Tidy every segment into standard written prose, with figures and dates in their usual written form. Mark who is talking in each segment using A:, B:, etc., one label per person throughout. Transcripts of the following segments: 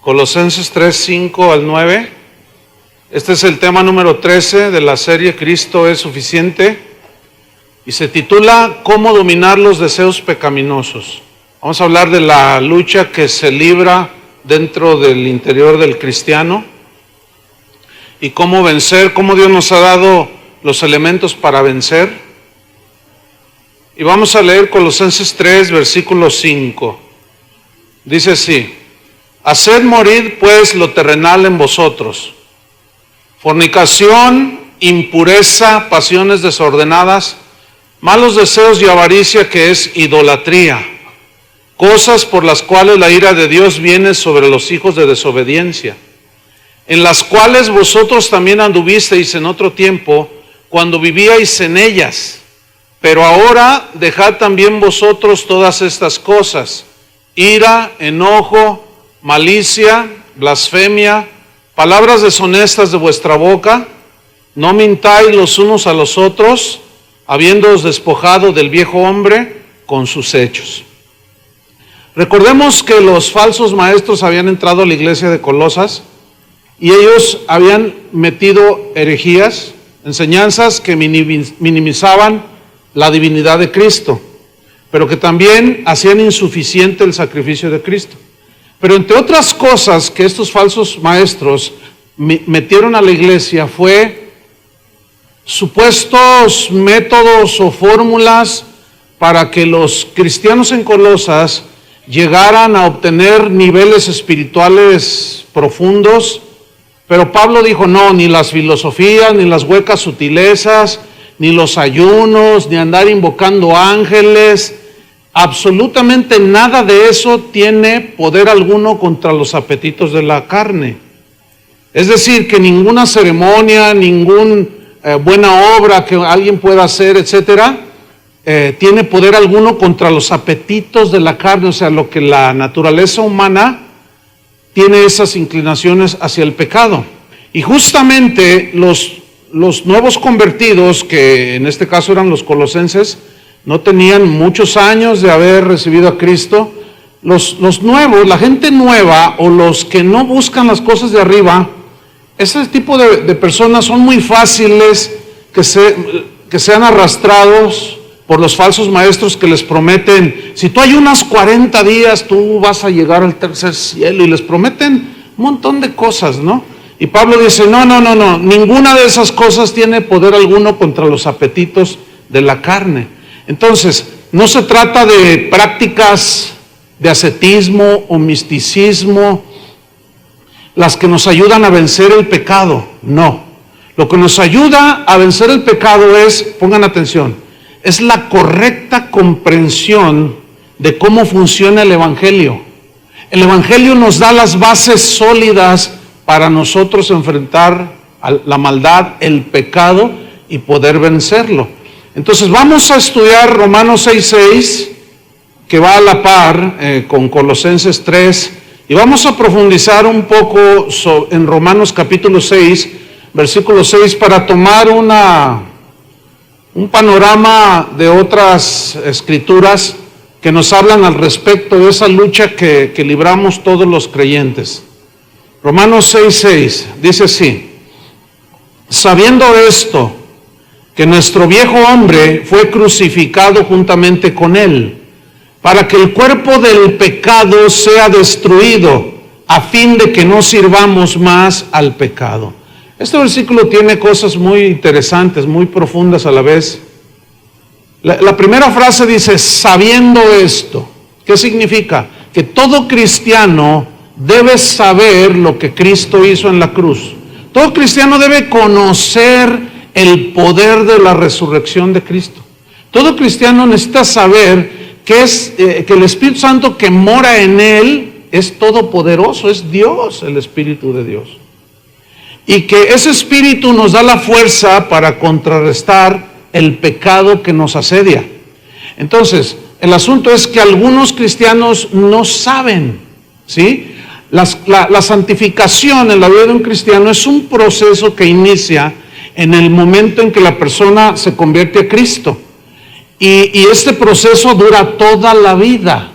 A: Colosenses 3, 5 al 9. Este es el tema número 13 de la serie Cristo es suficiente y se titula ¿Cómo dominar los deseos pecaminosos? Vamos a hablar de la lucha que se libra dentro del interior del cristiano y cómo vencer, cómo Dios nos ha dado los elementos para vencer. Y vamos a leer Colosenses 3, versículo 5. Dice así: haced morir pues lo terrenal en vosotros: fornicación, impureza, pasiones desordenadas, malos deseos y avaricia, que es idolatría, cosas por las cuales la ira de Dios viene sobre los hijos de desobediencia, en las cuales vosotros también anduvisteis en otro tiempo, cuando vivíais en ellas. Pero ahora dejad también vosotros todas estas cosas: ira, enojo, malicia, blasfemia, palabras deshonestas de vuestra boca. No mintáis los unos a los otros, habiéndoos despojado del viejo hombre con sus hechos. Recordemos que los falsos maestros habían entrado a la iglesia de Colosas y ellos habían metido herejías, enseñanzas que minimizaban la divinidad de Cristo, pero que también hacían insuficiente el sacrificio de Cristo. Pero entre otras cosas que estos falsos maestros metieron a la iglesia fue supuestos métodos o fórmulas para que los cristianos en Colosas llegaran a obtener niveles espirituales profundos. Pero Pablo dijo: no, ni las filosofías, ni las huecas sutilezas, ni los ayunos, ni andar invocando ángeles, absolutamente nada de eso tiene poder alguno contra los apetitos de la carne. Es decir, que ninguna ceremonia, ninguna buena obra que alguien pueda hacer, etcétera, tiene poder alguno contra los apetitos de la carne. O sea, lo que la naturaleza humana tiene esas inclinaciones hacia el pecado. Y justamente los nuevos convertidos, que en este caso eran los colosenses, no tenían muchos años de haber recibido a Cristo. Los nuevos, la gente nueva, o los que no buscan las cosas de arriba, ese tipo de personas son muy fáciles que sean arrastrados por los falsos maestros que les prometen: si tú ayunas 40 días, tú vas a llegar al tercer cielo, y les prometen un montón de cosas, ¿no? Y Pablo dice: no, ninguna de esas cosas tiene poder alguno contra los apetitos de la carne. Entonces, no se trata de prácticas de ascetismo o misticismo las que nos ayudan a vencer el pecado, no. Lo que nos ayuda a vencer el pecado es, pongan atención, es la correcta comprensión de cómo funciona el Evangelio. El Evangelio nos da las bases sólidas para nosotros enfrentar la maldad, el pecado, y poder vencerlo. Entonces vamos a estudiar Romanos 6:6, que va a la par con Colosenses 3, y vamos a profundizar un poco en Romanos capítulo 6, versículo 6, para tomar un panorama de otras escrituras que nos hablan al respecto de esa lucha que libramos todos los creyentes. Romanos 6:6 dice así: sabiendo esto, que nuestro viejo hombre fue crucificado juntamente con él, para que el cuerpo del pecado sea destruido, a fin de que no sirvamos más al pecado. Este versículo tiene cosas muy interesantes, muy profundas a la vez. La primera frase dice: sabiendo esto. ¿Qué significa? Que todo cristiano debe saber lo que Cristo hizo en la cruz. Todo cristiano debe conocer el poder de la resurrección de Cristo. Todo cristiano necesita saber que el Espíritu Santo que mora en él es todopoderoso, es Dios, el Espíritu de Dios. Y que ese Espíritu nos da la fuerza para contrarrestar el pecado que nos asedia. Entonces, el asunto es que algunos cristianos no saben, ¿sí? La santificación en la vida de un cristiano es un proceso que inicia en el momento en que la persona se convierte a Cristo. Y este proceso dura toda la vida.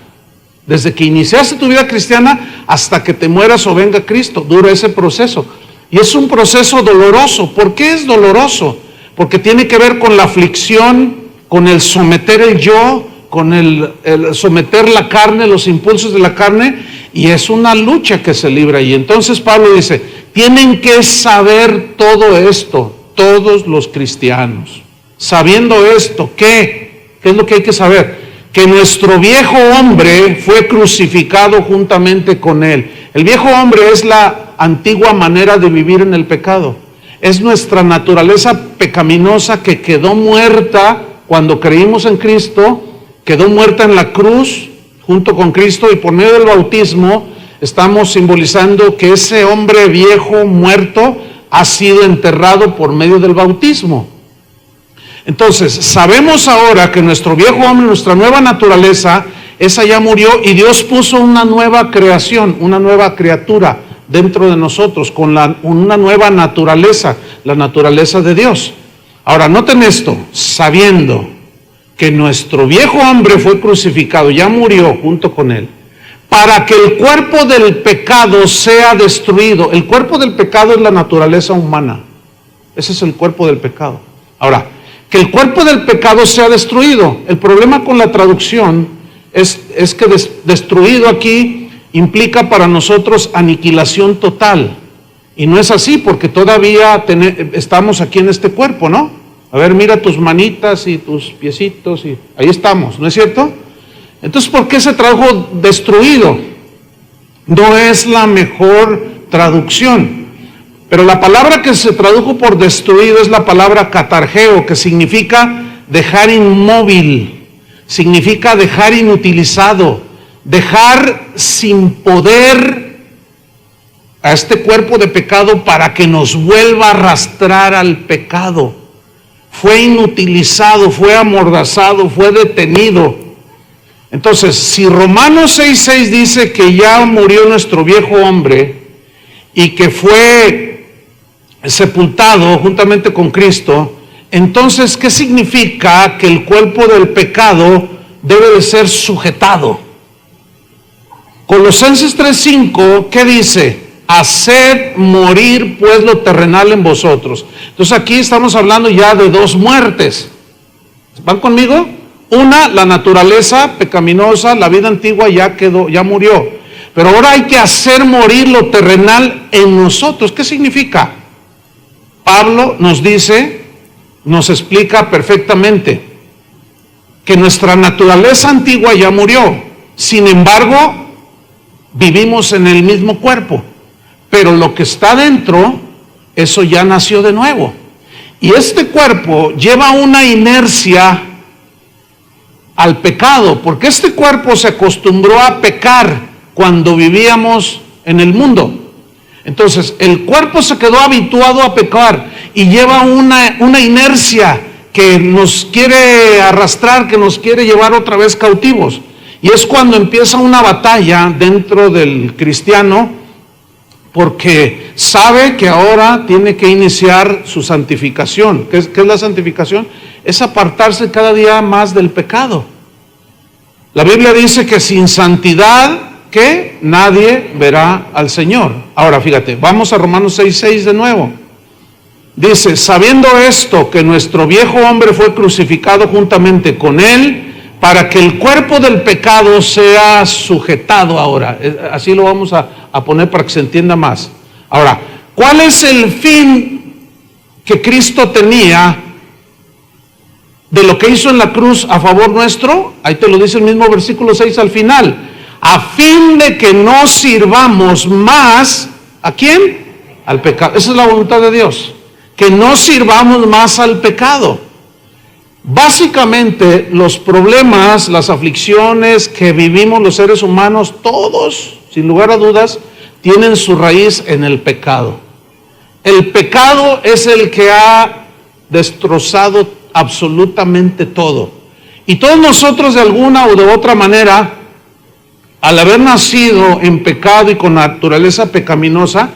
A: Desde que iniciaste tu vida cristiana hasta que te mueras o venga Cristo, dura ese proceso. Y es un proceso doloroso. ¿Por qué es doloroso? Porque tiene que ver con la aflicción, con el someter el yo, con el someter la carne, los impulsos de la carne, y es una lucha que se libra ahí. Entonces Pablo dice, tienen que saber todo esto, todos los cristianos. Sabiendo esto, ¿qué es lo que hay que saber? Que nuestro viejo hombre fue crucificado juntamente con él. El viejo hombre es la antigua manera de vivir en el pecado. Es nuestra naturaleza pecaminosa que quedó muerta cuando creímos en Cristo, quedó muerta en la cruz junto con Cristo, y por medio del bautismo estamos simbolizando que ese hombre viejo muerto ha sido enterrado por medio del bautismo. Entonces, sabemos ahora que nuestro viejo hombre, nuestra nueva naturaleza, esa ya murió, y Dios puso una nueva creación, una nueva criatura dentro de nosotros, con una nueva naturaleza, la naturaleza de Dios. Ahora, noten esto, sabiendo que nuestro viejo hombre fue crucificado, ya murió junto con él, para que el cuerpo del pecado sea destruido. El cuerpo del pecado es la naturaleza humana. Ese es el cuerpo del pecado. Ahora, que el cuerpo del pecado sea destruido. El problema con la traducción es que destruido aquí implica para nosotros aniquilación total. Y no es así, porque todavía estamos aquí en este cuerpo, ¿no? A ver, mira tus manitas y tus piecitos, y ahí estamos, ¿no es cierto? Entonces, ¿por qué se tradujo destruido? No es la mejor traducción. Pero la palabra que se tradujo por destruido es la palabra catargeo, que significa dejar inmóvil, significa dejar inutilizado, dejar sin poder a este cuerpo de pecado para que nos vuelva a arrastrar al pecado. Fue inutilizado, fue amordazado, fue detenido. Entonces, si Romanos 6:6 dice que ya murió nuestro viejo hombre y que fue sepultado juntamente con Cristo, entonces, ¿qué significa que el cuerpo del pecado debe de ser sujetado? Colosenses 3:5, ¿qué dice? Haced morir pues lo terrenal en vosotros. Entonces aquí estamos hablando ya de dos muertes. ¿Van conmigo? Una, la naturaleza pecaminosa, la vida antigua ya murió. Pero ahora hay que hacer morir lo terrenal en nosotros. ¿Qué significa? Pablo nos dice, nos explica perfectamente que nuestra naturaleza antigua ya murió. Sin embargo, vivimos en el mismo cuerpo, pero lo que está dentro, eso ya nació de nuevo. Y este cuerpo lleva una inercia al pecado, porque este cuerpo se acostumbró a pecar cuando vivíamos en el mundo. Entonces, el cuerpo se quedó habituado a pecar y lleva una inercia que nos quiere arrastrar, que nos quiere llevar otra vez cautivos. Y es cuando empieza una batalla dentro del cristiano, porque sabe que ahora tiene que iniciar su santificación. ¿Qué es la santificación? Es apartarse cada día más del pecado. La Biblia dice que sin santidad, que nadie verá al Señor. Ahora fíjate, vamos a Romanos 6:6 de nuevo. Dice, sabiendo esto, que nuestro viejo hombre fue crucificado juntamente con él, para que el cuerpo del pecado sea sujetado ahora. Así lo vamos a poner para que se entienda más. Ahora, ¿cuál es el fin que Cristo tenía de lo que hizo en la cruz a favor nuestro? Ahí te lo dice el mismo versículo 6 al final. A fin de que no sirvamos más, ¿a quién? Al pecado. Esa es la voluntad de Dios. Que no sirvamos más al pecado. Básicamente, los problemas, las aflicciones que vivimos los seres humanos, todos, sin lugar a dudas, tienen su raíz en el pecado. El pecado es el que ha destrozado absolutamente todo. Y todos nosotros, de alguna o de otra manera, al haber nacido en pecado y con naturaleza pecaminosa,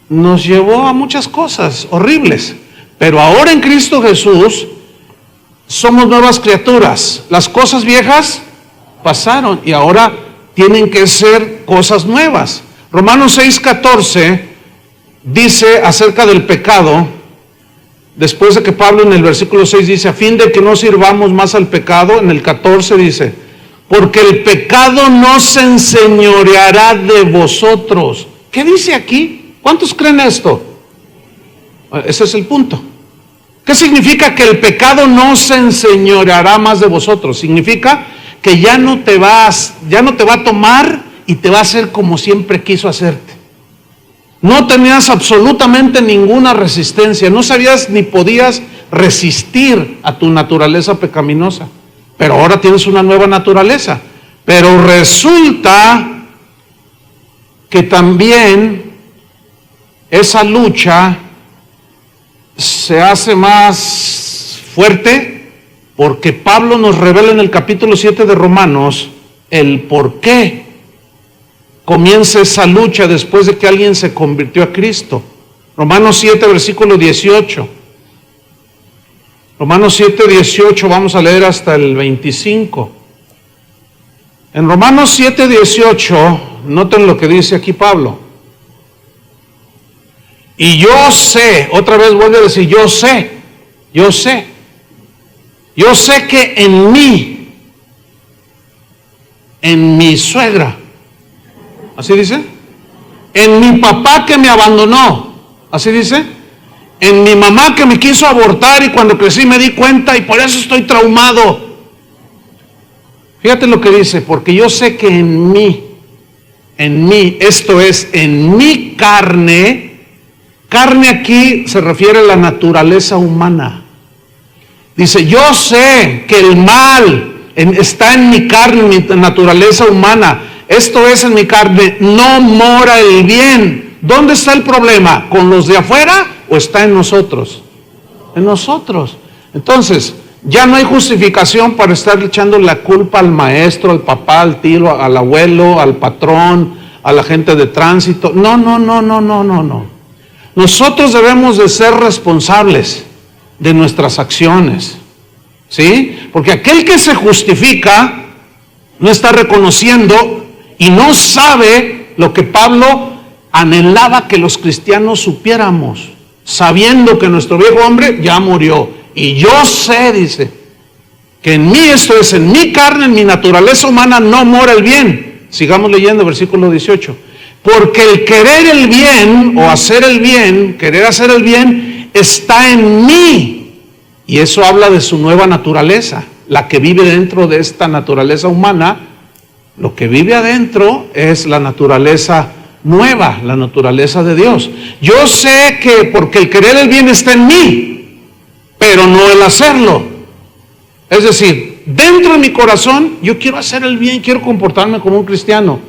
A: nos llevó a muchas cosas horribles. Pero ahora en Cristo Jesús somos nuevas criaturas. Las cosas viejas pasaron y ahora tienen que ser cosas nuevas. Romanos 6:14 dice acerca del pecado, después de que Pablo en el versículo 6 dice, a fin de que no sirvamos más al pecado, en el 14 dice, porque el pecado no se enseñoreará de vosotros. ¿Qué dice aquí? ¿Cuántos creen esto? Ese es el punto. ¿Qué significa que el pecado no se enseñoreará más de vosotros? Significa que ya no te va a tomar y te va a hacer como siempre quiso hacerte. No tenías absolutamente ninguna resistencia, no sabías ni podías resistir a tu naturaleza pecaminosa, pero ahora tienes una nueva naturaleza. Pero resulta que también esa lucha se hace más fuerte porque Pablo nos revela en el capítulo 7 de Romanos el por qué comienza esa lucha después de que alguien se convirtió a Cristo. Romanos 7, versículo 18. Romanos 7, 18, vamos a leer hasta el 25. En Romanos 7, 18, noten lo que dice aquí Pablo. Y yo sé, otra vez vuelve a decir, yo sé que en mi suegra, ¿así dice? En mi papá que me abandonó, ¿así dice? En mi mamá que me quiso abortar y cuando crecí me di cuenta y por eso estoy traumado. Fíjate lo que dice, porque yo sé que en mí, esto es, en mi carne aquí se refiere a la naturaleza humana. Dice, yo sé que el mal está en mi carne, en mi naturaleza humana. Esto es, en mi carne no mora el bien. ¿Dónde está el problema? ¿Con los de afuera o está en nosotros? En nosotros. Entonces, ya no hay justificación para estar echando la culpa al maestro, al papá, al tío, al abuelo, al patrón, a la gente de tránsito. No. Nosotros debemos de ser responsables de nuestras acciones, ¿sí? Porque aquel que se justifica no está reconociendo y no sabe lo que Pablo anhelaba que los cristianos supiéramos, sabiendo que nuestro viejo hombre ya murió. Y yo sé, dice, que en mí, esto es, en mi carne, en mi naturaleza humana, no mora el bien. Sigamos leyendo, versículo 18. Porque el querer el bien, o hacer el bien, querer hacer el bien, está en mí. Y eso habla de su nueva naturaleza, la que vive dentro de esta naturaleza humana. Lo que vive adentro es la naturaleza nueva, la naturaleza de Dios. Yo sé que porque el querer el bien está en mí, pero no el hacerlo. Es decir, dentro de mi corazón yo quiero hacer el bien, quiero comportarme como un cristiano,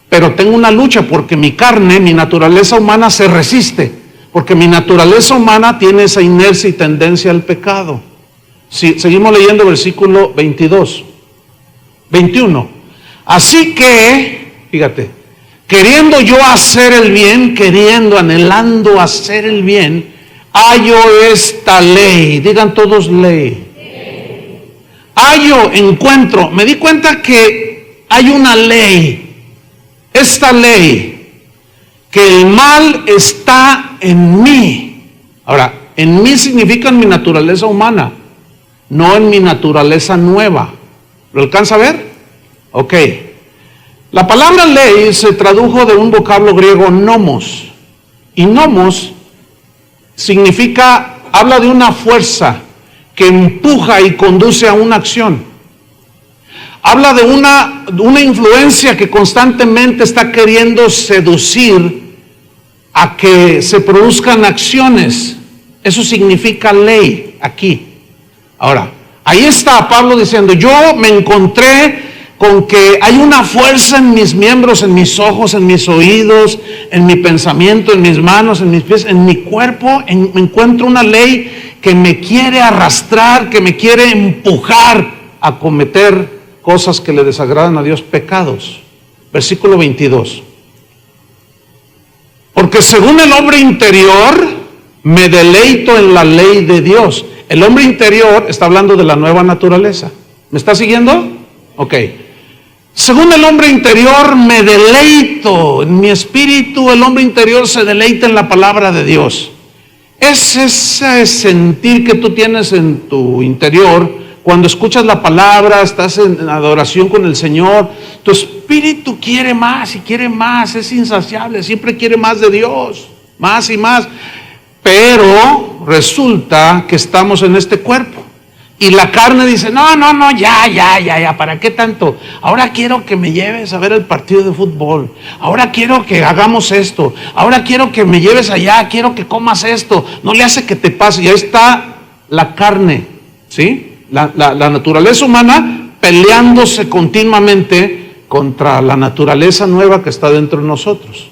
A: pero tengo una lucha porque mi carne, mi naturaleza humana se resiste, porque mi naturaleza humana tiene esa inercia y tendencia al pecado. Seguimos leyendo versículo 21. Así que, fíjate, queriendo yo hacer el bien, anhelando hacer el bien, hallo esta ley. Digan todos ley. Encuentro, me di cuenta que hay una ley. Esta ley, que el mal está en mí. Ahora, en mí significa en mi naturaleza humana, no en mi naturaleza nueva. ¿Lo alcanza a ver? Ok. La palabra ley se tradujo de un vocablo griego nomos. Y nomos significa, habla de una fuerza que empuja y conduce a una acción. Habla de una influencia que constantemente está queriendo seducir a que se produzcan acciones. Eso significa ley aquí. Ahora, ahí está Pablo diciendo, yo me encontré con que hay una fuerza en mis miembros, en mis ojos, en mis oídos, en mi pensamiento, en mis manos, en mis pies, en mi cuerpo. Me encuentro una ley que me quiere arrastrar, que me quiere empujar a cometer cosas que le desagradan a Dios, pecados. Versículo 22. Porque según el hombre interior, me deleito en la ley de Dios. El hombre interior está hablando de la nueva naturaleza. ¿Me está siguiendo? Ok. Según el hombre interior me deleito, en mi espíritu el hombre interior se deleita en la palabra de Dios. Es ese sentir que tú tienes en tu interior cuando escuchas la palabra, estás en adoración con el Señor. Tu espíritu quiere más y quiere más, es insaciable, siempre quiere más de Dios, más y más. Pero resulta que estamos en este cuerpo y la carne dice, no, ya, ¿para qué tanto? Ahora quiero que me lleves a ver el partido de fútbol, ahora quiero que hagamos esto, ahora quiero que me lleves allá, quiero que comas esto, no le hace que te pase. Y ahí está la carne, ¿sí? La naturaleza humana peleándose continuamente contra la naturaleza nueva que está dentro de nosotros.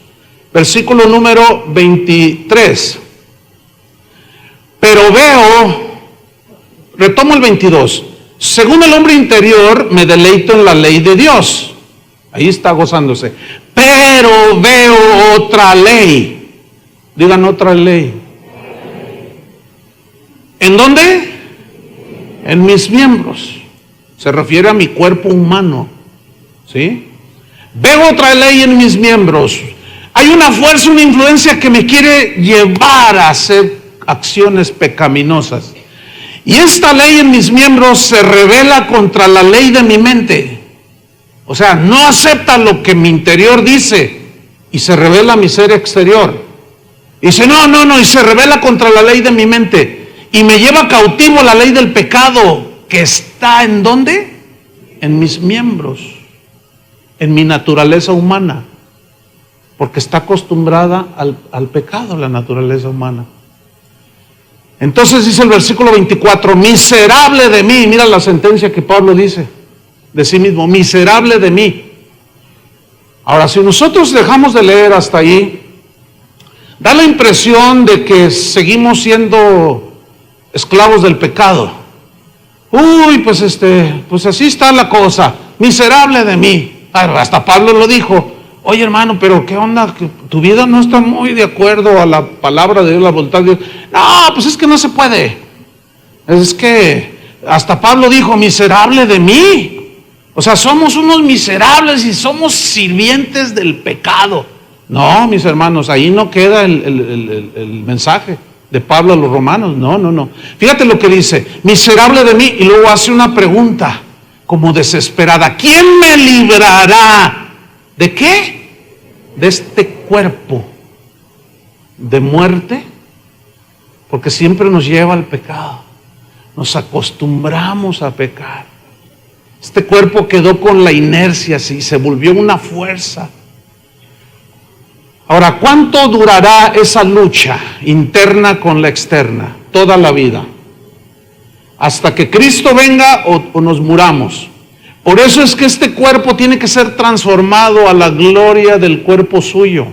A: Versículo número 23. Pero veo, retomo el 22, según el hombre interior me deleito en la ley de Dios. Ahí está gozándose. Pero veo otra ley. Digan otra ley. ¿En dónde? En mis miembros. Se refiere a mi cuerpo humano. ¿Sí? Veo otra ley en mis miembros. Hay una fuerza, una influencia que me quiere llevar a hacer acciones pecaminosas. Y esta ley en mis miembros se rebela contra la ley de mi mente. O sea, no acepta lo que mi interior dice y se rebela mi ser exterior. Y dice, no, y se rebela contra la ley de mi mente y me lleva cautivo la ley del pecado que está ¿en dónde? En mis miembros, en mi naturaleza humana, porque está acostumbrada al pecado la naturaleza humana. Entonces dice el versículo 24, miserable de mí. Mira la sentencia que Pablo dice de sí mismo, miserable de mí. Ahora, si nosotros dejamos de leer hasta ahí, da la impresión de que seguimos siendo esclavos del pecado. Uy, pues así está la cosa, miserable de mí. Hasta Pablo lo dijo. Oye, hermano, pero ¿qué onda? Que tu vida no está muy de acuerdo a la palabra de Dios, la voluntad de Dios. No, pues es que no se puede. Es que hasta Pablo dijo, miserable de mí. O sea, somos unos miserables y somos sirvientes del pecado. No, mis hermanos, ahí no queda el mensaje de Pablo a los romanos. No. Fíjate lo que dice, miserable de mí, y luego hace una pregunta como desesperada. ¿Quién me librará? ¿De qué? De este cuerpo de muerte, porque siempre nos lleva al pecado. Nos acostumbramos a pecar. Este cuerpo quedó con la inercia, y se volvió una fuerza. Ahora, ¿cuánto durará esa lucha interna con la externa? Toda la vida. Hasta que Cristo venga o nos muramos. Por eso es que este cuerpo tiene que ser transformado a la gloria del cuerpo suyo.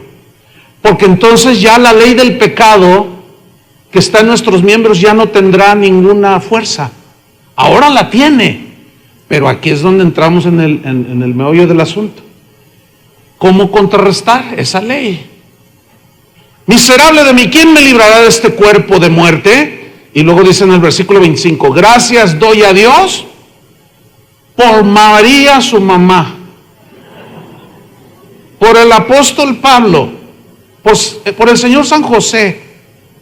A: Porque entonces ya la ley del pecado que está en nuestros miembros ya no tendrá ninguna fuerza. Ahora la tiene, pero aquí es donde entramos en el meollo del asunto. ¿Cómo contrarrestar esa ley? Miserable de mí, ¿quién me librará de este cuerpo de muerte? Y luego dice en el versículo 25, gracias doy a Dios por María su mamá, por el apóstol Pablo, por el Señor San José.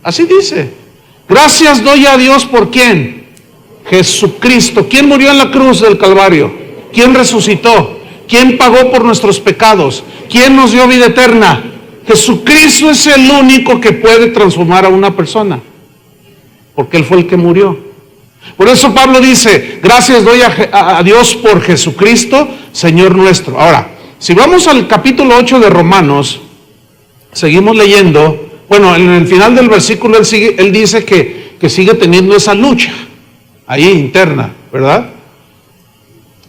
A: Así dice, gracias doy a Dios por ¿quién? Jesucristo. ¿Quién murió en la cruz del Calvario? ¿Quién resucitó? ¿Quién pagó por nuestros pecados? ¿Quién nos dio vida eterna? Jesucristo es el único que puede transformar a una persona, porque Él fue el que murió. Por eso Pablo dice, gracias doy a Dios por Jesucristo, Señor nuestro. Ahora, si vamos al capítulo 8 de Romanos, seguimos leyendo. Bueno, en el final del versículo él dice que sigue teniendo esa lucha ahí interna, ¿verdad?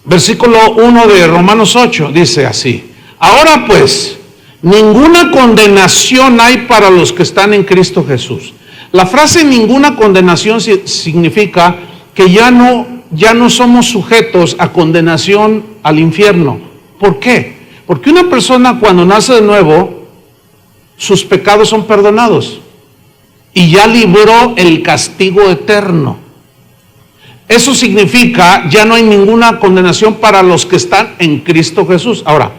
A: Versículo 1 de Romanos 8 dice así, ahora pues, ninguna condenación hay para los que están en Cristo Jesús. La frase ninguna condenación significa que ya no somos sujetos a condenación al infierno. ¿Por qué? Porque una persona cuando nace de nuevo, sus pecados son perdonados y ya libró el castigo eterno. eso significa ya no hay ninguna condenación para los que están en Cristo Jesús. Ahora,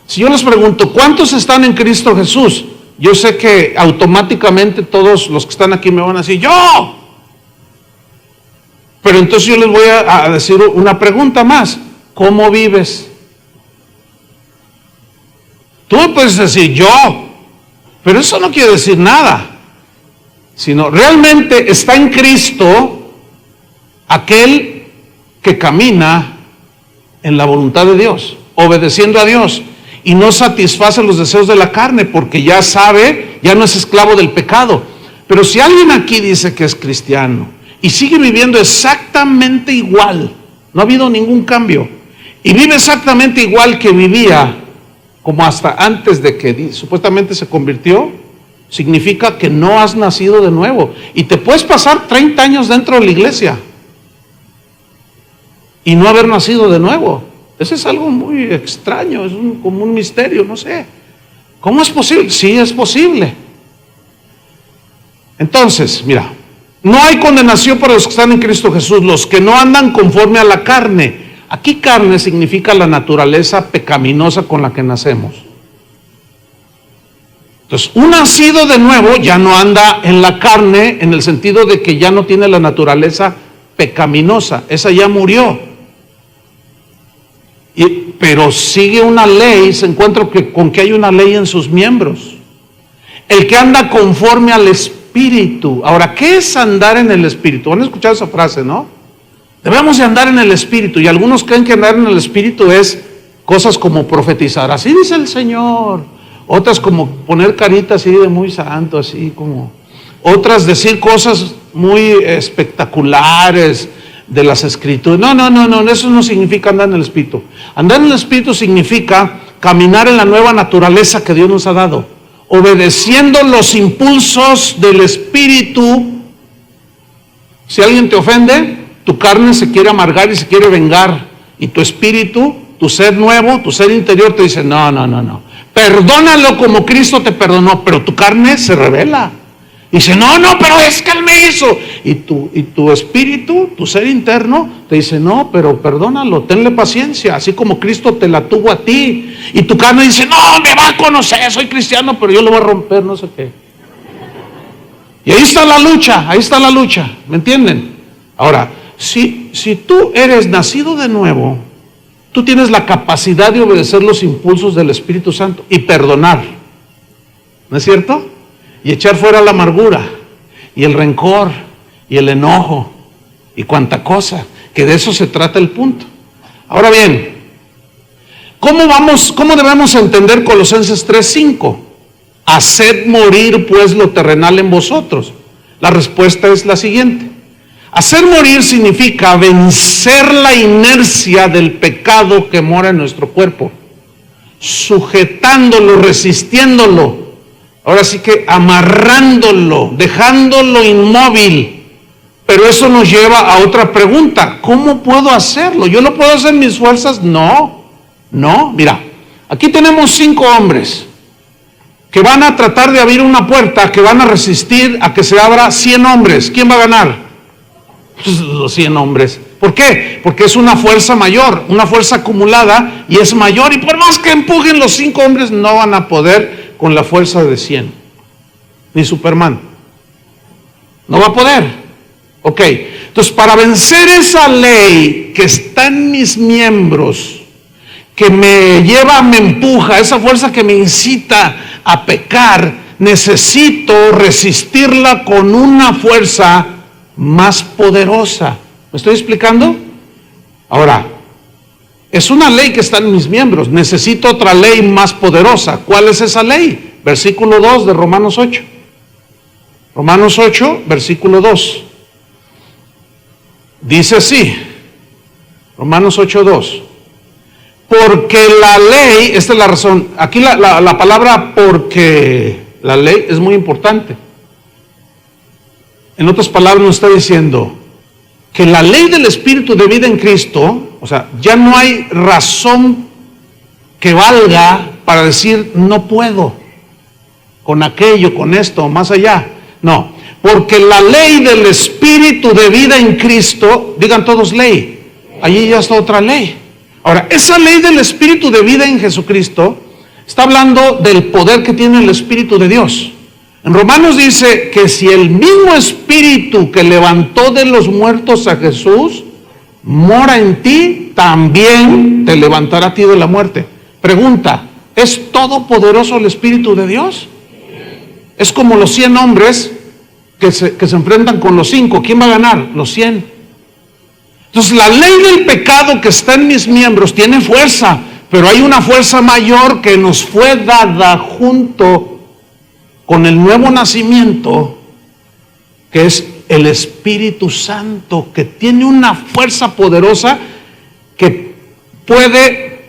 A: si yo les pregunto, ¿cuántos están en Cristo Jesús? Yo sé que automáticamente todos los que están aquí me van a decir, ¡yo! Pero entonces yo les voy a decir una pregunta más. ¿Cómo vives? Tú me puedes decir, yo, pero eso no quiere decir nada. Sino, realmente está en Cristo aquel que camina en la voluntad de Dios, obedeciendo a Dios, y no satisface los deseos de la carne, porque ya sabe, ya no es esclavo del pecado. Pero si alguien aquí dice que es cristiano y sigue viviendo exactamente igual, no ha habido ningún cambio, y vive exactamente igual que vivía como hasta antes de que supuestamente se convirtió, significa que no has nacido de nuevo. Y te puedes pasar 30 años dentro de la iglesia y no haber nacido de nuevo. Eso es algo muy extraño, es como un misterio, no sé. ¿Cómo es posible? Sí, es posible. Entonces, mira, no hay condenación para los que están en Cristo Jesús, los que no andan conforme a la carne. Aquí carne significa la naturaleza pecaminosa con la que nacemos. Entonces, un nacido de nuevo ya no anda en la carne en el sentido de que ya no tiene la naturaleza pecaminosa, esa ya murió. Pero sigue una ley, se encuentra con que hay una ley en sus miembros. El que anda conforme al Espíritu. Ahora, ¿qué es andar en el Espíritu? ¿Han escuchado esa frase, no? Debemos de andar en el Espíritu, y algunos creen que andar en el Espíritu es cosas como profetizar, así dice el Señor. Otras como poner caritas así de muy santo, así como. Otras decir cosas muy espectaculares de las Escrituras. No, eso no significa andar en el Espíritu. Andar en el Espíritu significa caminar en la nueva naturaleza que Dios nos ha dado, obedeciendo los impulsos del Espíritu. Si alguien te ofende, tu carne se quiere amargar y se quiere vengar, y tu espíritu, tu ser nuevo, tu ser interior te dice, no. Perdónalo como Cristo te perdonó, pero tu carne se rebela. Dice, no, pero es que Él me hizo. Y tu espíritu, tu ser interno, te dice, no, pero perdónalo, tenle paciencia, así como Cristo te la tuvo a ti. Y tu carne dice, no, me va a conocer, soy cristiano, pero yo lo voy a romper, no sé qué. Y ahí está la lucha, ¿me entienden? Ahora, si tú eres nacido de nuevo, tú tienes la capacidad de obedecer los impulsos del Espíritu Santo y perdonar, ¿no es cierto? Y echar fuera la amargura y el rencor y el enojo y cuanta cosa, que de eso se trata el punto. Ahora bien, ¿cómo debemos entender Colosenses 3:5? Haced morir pues lo terrenal en vosotros. La respuesta es la siguiente. Hacer morir significa vencer la inercia del pecado que mora en nuestro cuerpo, sujetándolo, resistiéndolo, ahora sí que amarrándolo, dejándolo inmóvil. Pero eso nos lleva a otra pregunta: ¿cómo puedo hacerlo? ¿Yo lo puedo hacer en mis fuerzas? No, mira, aquí tenemos 5 hombres que van a tratar de abrir una puerta, que van a resistir a que se abra 100 hombres. ¿Quién va a ganar? Pues los 100 hombres. ¿Por qué? Porque es una fuerza mayor, una fuerza acumulada, y es mayor, y por más que empujen los 5 hombres, no van a poder con la fuerza de 100. Ni Superman. No va a poder. Ok, entonces para vencer esa ley que está en mis miembros, que me lleva, me empuja, esa fuerza que me incita a pecar, necesito resistirla con una fuerza más poderosa. ¿Me estoy explicando? Ahora, es una ley que está en mis miembros, necesito otra ley más poderosa. ¿Cuál es esa ley? Versículo 2 de Romanos 8. Romanos 8, versículo 2. Dice así, Romanos 8:2. Porque la ley, esta es la razón, aquí la palabra porque la ley es muy importante. En otras palabras nos está diciendo que la ley del Espíritu de vida en Cristo, o sea, ya no hay razón que valga para decir no puedo con aquello, con esto, más allá. No, Porque la ley del Espíritu de vida en Cristo, digan todos ley, allí ya está otra ley. Ahora, esa ley del Espíritu de vida en Jesucristo está hablando del poder que tiene el Espíritu de Dios. En Romanos dice que si el mismo Espíritu que levantó de los muertos a Jesús mora en ti, también te levantará a ti de la muerte. Pregunta, ¿es todopoderoso el Espíritu de Dios? Es como los 100 hombres que se enfrentan con los 5. ¿Quién va a ganar? Los 100. Entonces la ley del pecado que está en mis miembros tiene fuerza, pero hay una fuerza mayor que nos fue dada junto con el nuevo nacimiento, que es el Espíritu Santo, que tiene una fuerza poderosa que puede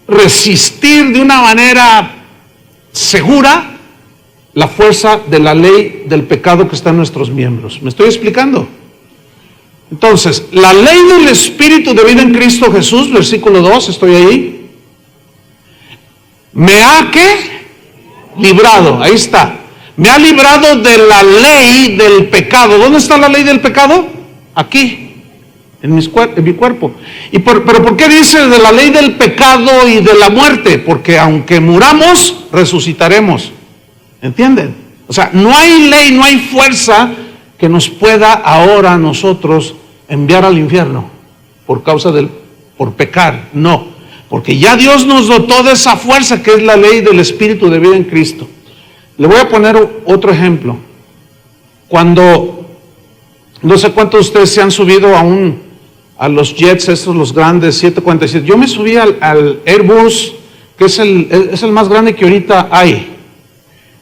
A: resistir de una manera segura la fuerza de la ley del pecado que está en nuestros miembros. ¿Me estoy explicando? Entonces, la ley del Espíritu de vida en Cristo Jesús, versículo 2, estoy ahí. ¿Me ha qué? Librado, ahí está. Me ha librado de la ley del pecado. ¿Dónde está la ley del pecado? Aquí, en mi cuerpo. ¿Pero por qué dice de la ley del pecado y de la muerte? Porque aunque muramos, resucitaremos. ¿Entienden? O sea, no hay ley, no hay fuerza que nos pueda ahora nosotros enviar al infierno por pecar. No, porque ya Dios nos dotó de esa fuerza que es la ley del Espíritu de vida en Cristo. Le voy a poner otro ejemplo. Cuando, no sé cuántos de ustedes se han subido a los jets, estos los grandes, 747. Yo me subí al Airbus, que es el más grande que ahorita hay.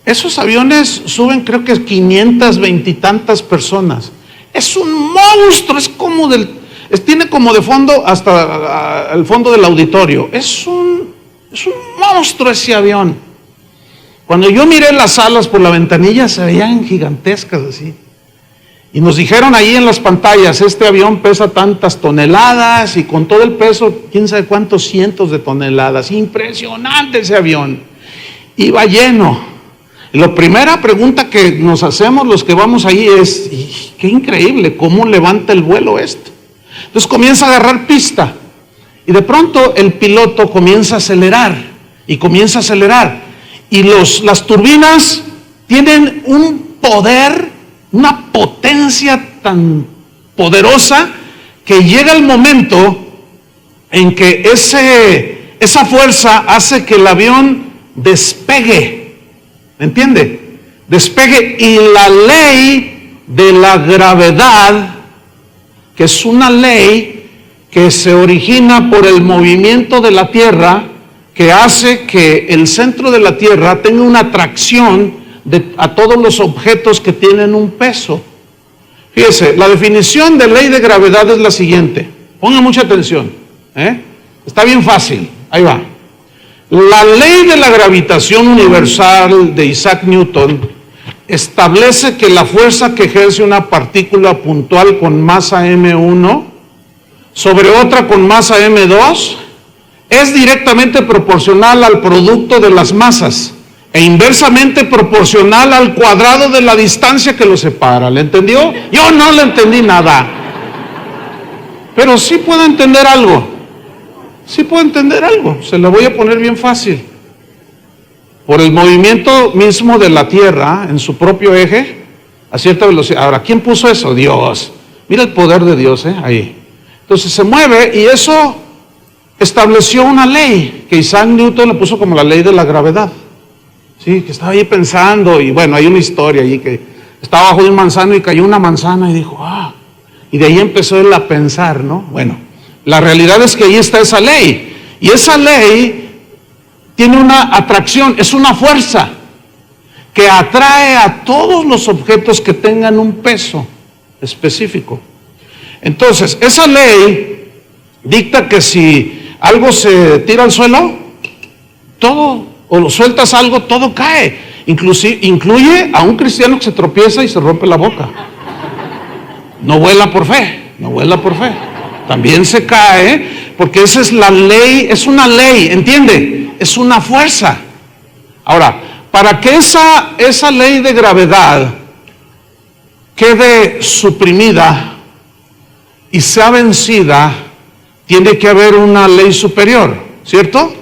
A: Esos aviones suben creo que 520 y tantas personas. Es un monstruo, tiene como de fondo hasta el fondo del auditorio. Es un monstruo ese avión. Cuando yo miré las alas por la ventanilla se veían gigantescas así. Y nos dijeron ahí en las pantallas, este avión pesa tantas toneladas y con todo el peso, quién sabe cuántos cientos de toneladas. Impresionante ese avión. Iba lleno. Y la primera pregunta que nos hacemos los que vamos ahí es, qué increíble, ¿cómo levanta el vuelo esto? Entonces comienza a agarrar pista y de pronto el piloto comienza a acelerar y comienza a acelerar y las turbinas tienen un poder, una potencia tan poderosa que llega el momento en que esa fuerza hace que el avión despegue. ¿Entiende? Despegue, y la ley de la gravedad, que es una ley que se origina por el movimiento de la Tierra, que hace que el centro de la Tierra tenga una atracción a todos los objetos que tienen un peso. Fíjese, la definición de ley de gravedad es la siguiente. Ponga mucha atención. Está bien fácil. Ahí va. La ley de la gravitación universal de Isaac Newton establece que la fuerza que ejerce una partícula puntual con masa m1 sobre otra con masa m2 es directamente proporcional al producto de las masas e inversamente proporcional al cuadrado de la distancia que los separa. ¿Le entendió? Yo no le entendí nada, pero sí puedo entender algo. Sí puedo entender algo, se lo voy a poner bien fácil. Por el movimiento mismo de la Tierra en su propio eje, a cierta velocidad. Ahora, ¿quién puso eso? Dios. Mira el poder de Dios, ahí. Entonces se mueve y eso estableció una ley que Isaac Newton le puso como la ley de la gravedad. Sí, que estaba ahí pensando y bueno, hay una historia ahí que estaba bajo de un manzano y cayó una manzana y dijo, y de ahí empezó él a pensar, ¿no? Bueno. La realidad es que ahí está esa ley, y esa ley tiene una atracción, es una fuerza que atrae a todos los objetos que tengan un peso específico. Entonces, esa ley dicta que si algo se tira al suelo, todo, o lo sueltas algo, todo cae. Incluye a un cristiano que se tropieza y se rompe la boca. No vuela por fe, no vuela por fe. También se cae, porque esa es la ley, es una ley, ¿entiende? Es una fuerza. Ahora, para que esa ley de gravedad quede suprimida y sea vencida, tiene que haber una ley superior, ¿cierto?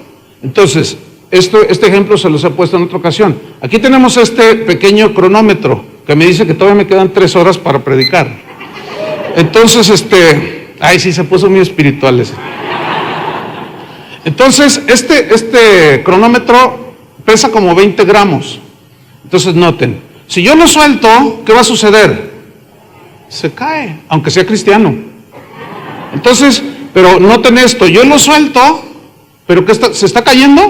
A: Entonces, este ejemplo se los he puesto en otra ocasión. Aquí tenemos este pequeño cronómetro que me dice que todavía me quedan 3 horas para predicar. Entonces, ay, sí, se puso muy espiritual ese. Entonces, este cronómetro pesa como 20 gramos. Entonces, noten, si yo lo suelto, ¿qué va a suceder? Se cae, aunque sea cristiano. Entonces, pero noten esto, yo lo suelto, pero ¿qué ¿se está cayendo?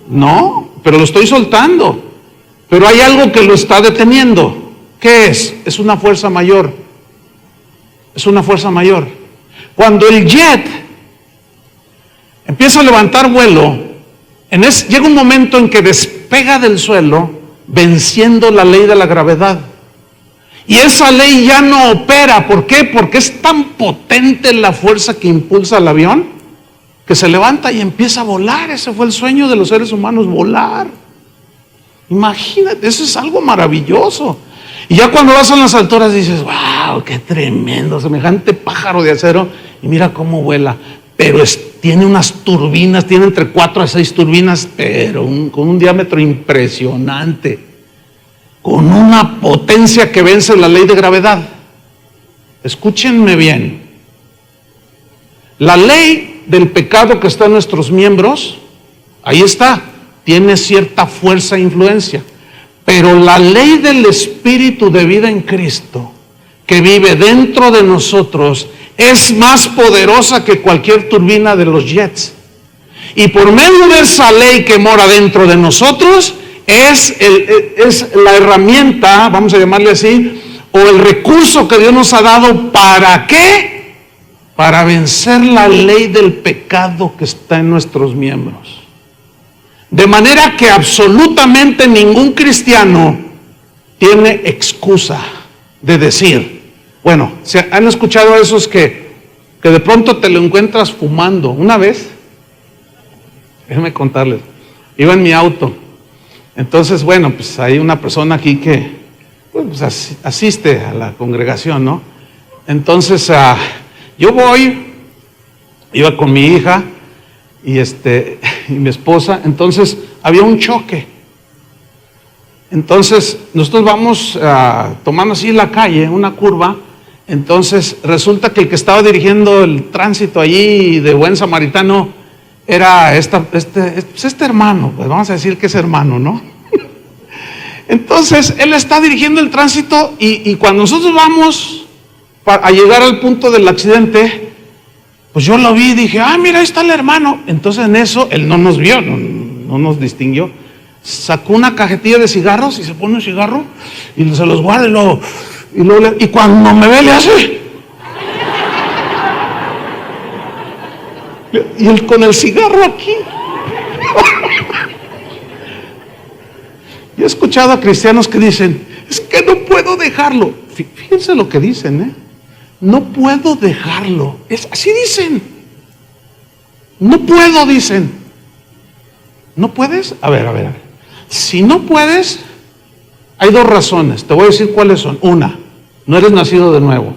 A: No, pero lo estoy soltando. Pero hay algo que lo está deteniendo. ¿Qué es? Es una fuerza mayor. Es una fuerza mayor. Cuando el jet empieza a levantar vuelo, llega un momento en que despega del suelo, venciendo la ley de la gravedad. Y esa ley ya no opera. ¿Por qué? Porque es tan potente la fuerza que impulsa al avión, que se levanta y empieza a volar. Ese fue el sueño de los seres humanos, volar. Imagínate, eso es algo maravilloso. Y ya cuando vas a las alturas dices, wow, qué tremendo, semejante pájaro de acero, y mira cómo vuela. Pero tiene unas turbinas, tiene entre 4 a 6 turbinas, pero con un diámetro impresionante, con una potencia que vence la ley de gravedad. Escúchenme bien. La ley del pecado que está en nuestros miembros, ahí está, tiene cierta fuerza e influencia. Pero la ley del Espíritu de vida en Cristo, que vive dentro de nosotros, es más poderosa que cualquier turbina de los jets. Y por medio de esa ley que mora dentro de nosotros, es la herramienta, vamos a llamarle así, o el recurso que Dios nos ha dado. ¿Para qué? Para vencer la ley del pecado que está en nuestros miembros. De manera que absolutamente ningún cristiano tiene excusa de decir, bueno, ¿han escuchado a esos que de pronto te lo encuentras fumando? Una vez, déjenme contarles, iba en mi auto. Entonces, bueno, pues hay una persona aquí que pues, asiste a la congregación, ¿no? Entonces, yo iba con mi hija y mi esposa. Entonces, había un choque. Entonces, nosotros vamos tomando así la calle, una curva. Entonces, resulta que el que estaba dirigiendo el tránsito allí de buen samaritano era este hermano, pues vamos a decir que es hermano, ¿no? Entonces, él está dirigiendo el tránsito y cuando nosotros vamos a llegar al punto del accidente, pues yo lo vi y dije, mira, ahí está el hermano. Entonces en eso, él no nos vio, no nos distinguió. Sacó una cajetilla de cigarros y se pone un cigarro y se los guarda y cuando me ve le hace. Y él con el cigarro aquí. Yo he escuchado a cristianos que dicen, es que no puedo dejarlo. Fíjense lo que dicen, no puedo dejarlo. Así dicen. No puedo, dicen. ¿No puedes? A ver. Si no puedes, hay 2 razones. Te voy a decir cuáles son. Una, no eres nacido de nuevo.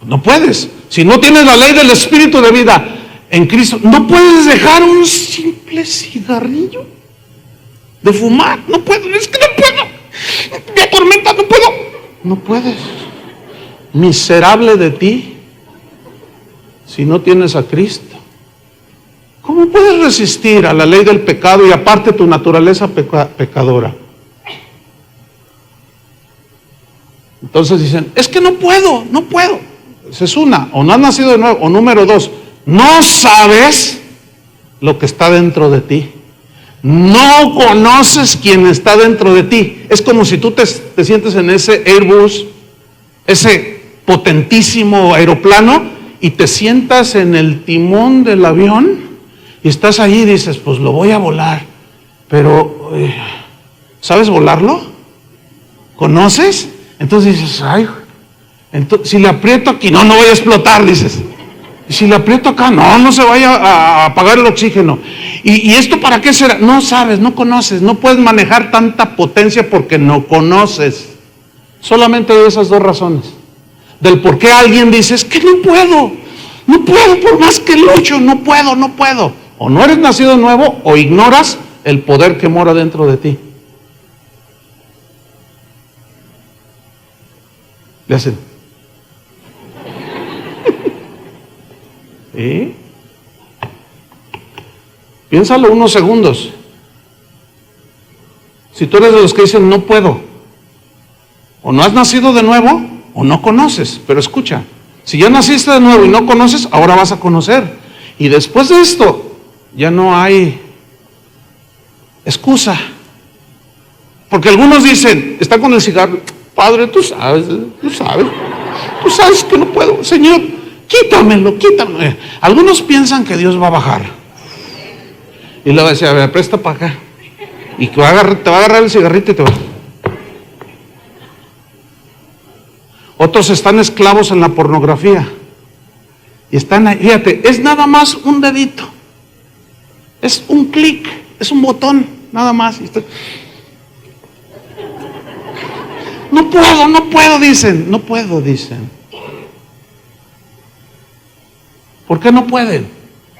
A: No puedes. Si no tienes la ley del Espíritu de vida en Cristo, no puedes dejar un simple cigarrillo de fumar. No puedo, es que no puedo. Me atormenta, no puedo. No puedes. Miserable de ti si no tienes a Cristo. ¿Cómo puedes resistir a la ley del pecado y aparte tu naturaleza pecadora? Entonces dicen, es que no puedo. Esa es una, o no has nacido de nuevo, o número 2, no sabes lo que está dentro de ti. No conoces quién está dentro de ti. Es como si tú te sientes en ese Airbus, ese potentísimo aeroplano, y te sientas en el timón del avión y estás ahí y dices, pues lo voy a volar, pero ¿sabes volarlo? ¿Conoces? Entonces dices, si le aprieto aquí, no voy a explotar, dices. Y si le aprieto acá, no se vaya a apagar el oxígeno. ¿Y esto para qué será? No sabes, no conoces, no puedes manejar tanta potencia porque no conoces. Solamente hay esas dos razones. Del por qué alguien dice, es que no puedo, por más que lucho, no puedo. O no eres nacido nuevo o ignoras el poder que mora dentro de ti. Le hacen. ¿Sí? Piénsalo unos segundos. Si tú eres de los que dicen no puedo, o no has nacido de nuevo, o no conoces. Pero escucha, si ya naciste de nuevo y no conoces, ahora vas a conocer. Y después de esto, ya no hay excusa. Porque algunos dicen, está con el cigarro, Padre, tú sabes que no puedo, Señor, quítamelo. Algunos piensan que Dios va a bajar. Y luego decía, a ver, presta para acá. Y te va a agarrar el cigarrito y te va. Otros están esclavos en la pornografía. Y están ahí, fíjate, es nada más un dedito. Es un clic, es un botón, nada más. No puedo, dicen. No puedo, dicen. ¿Por qué no pueden?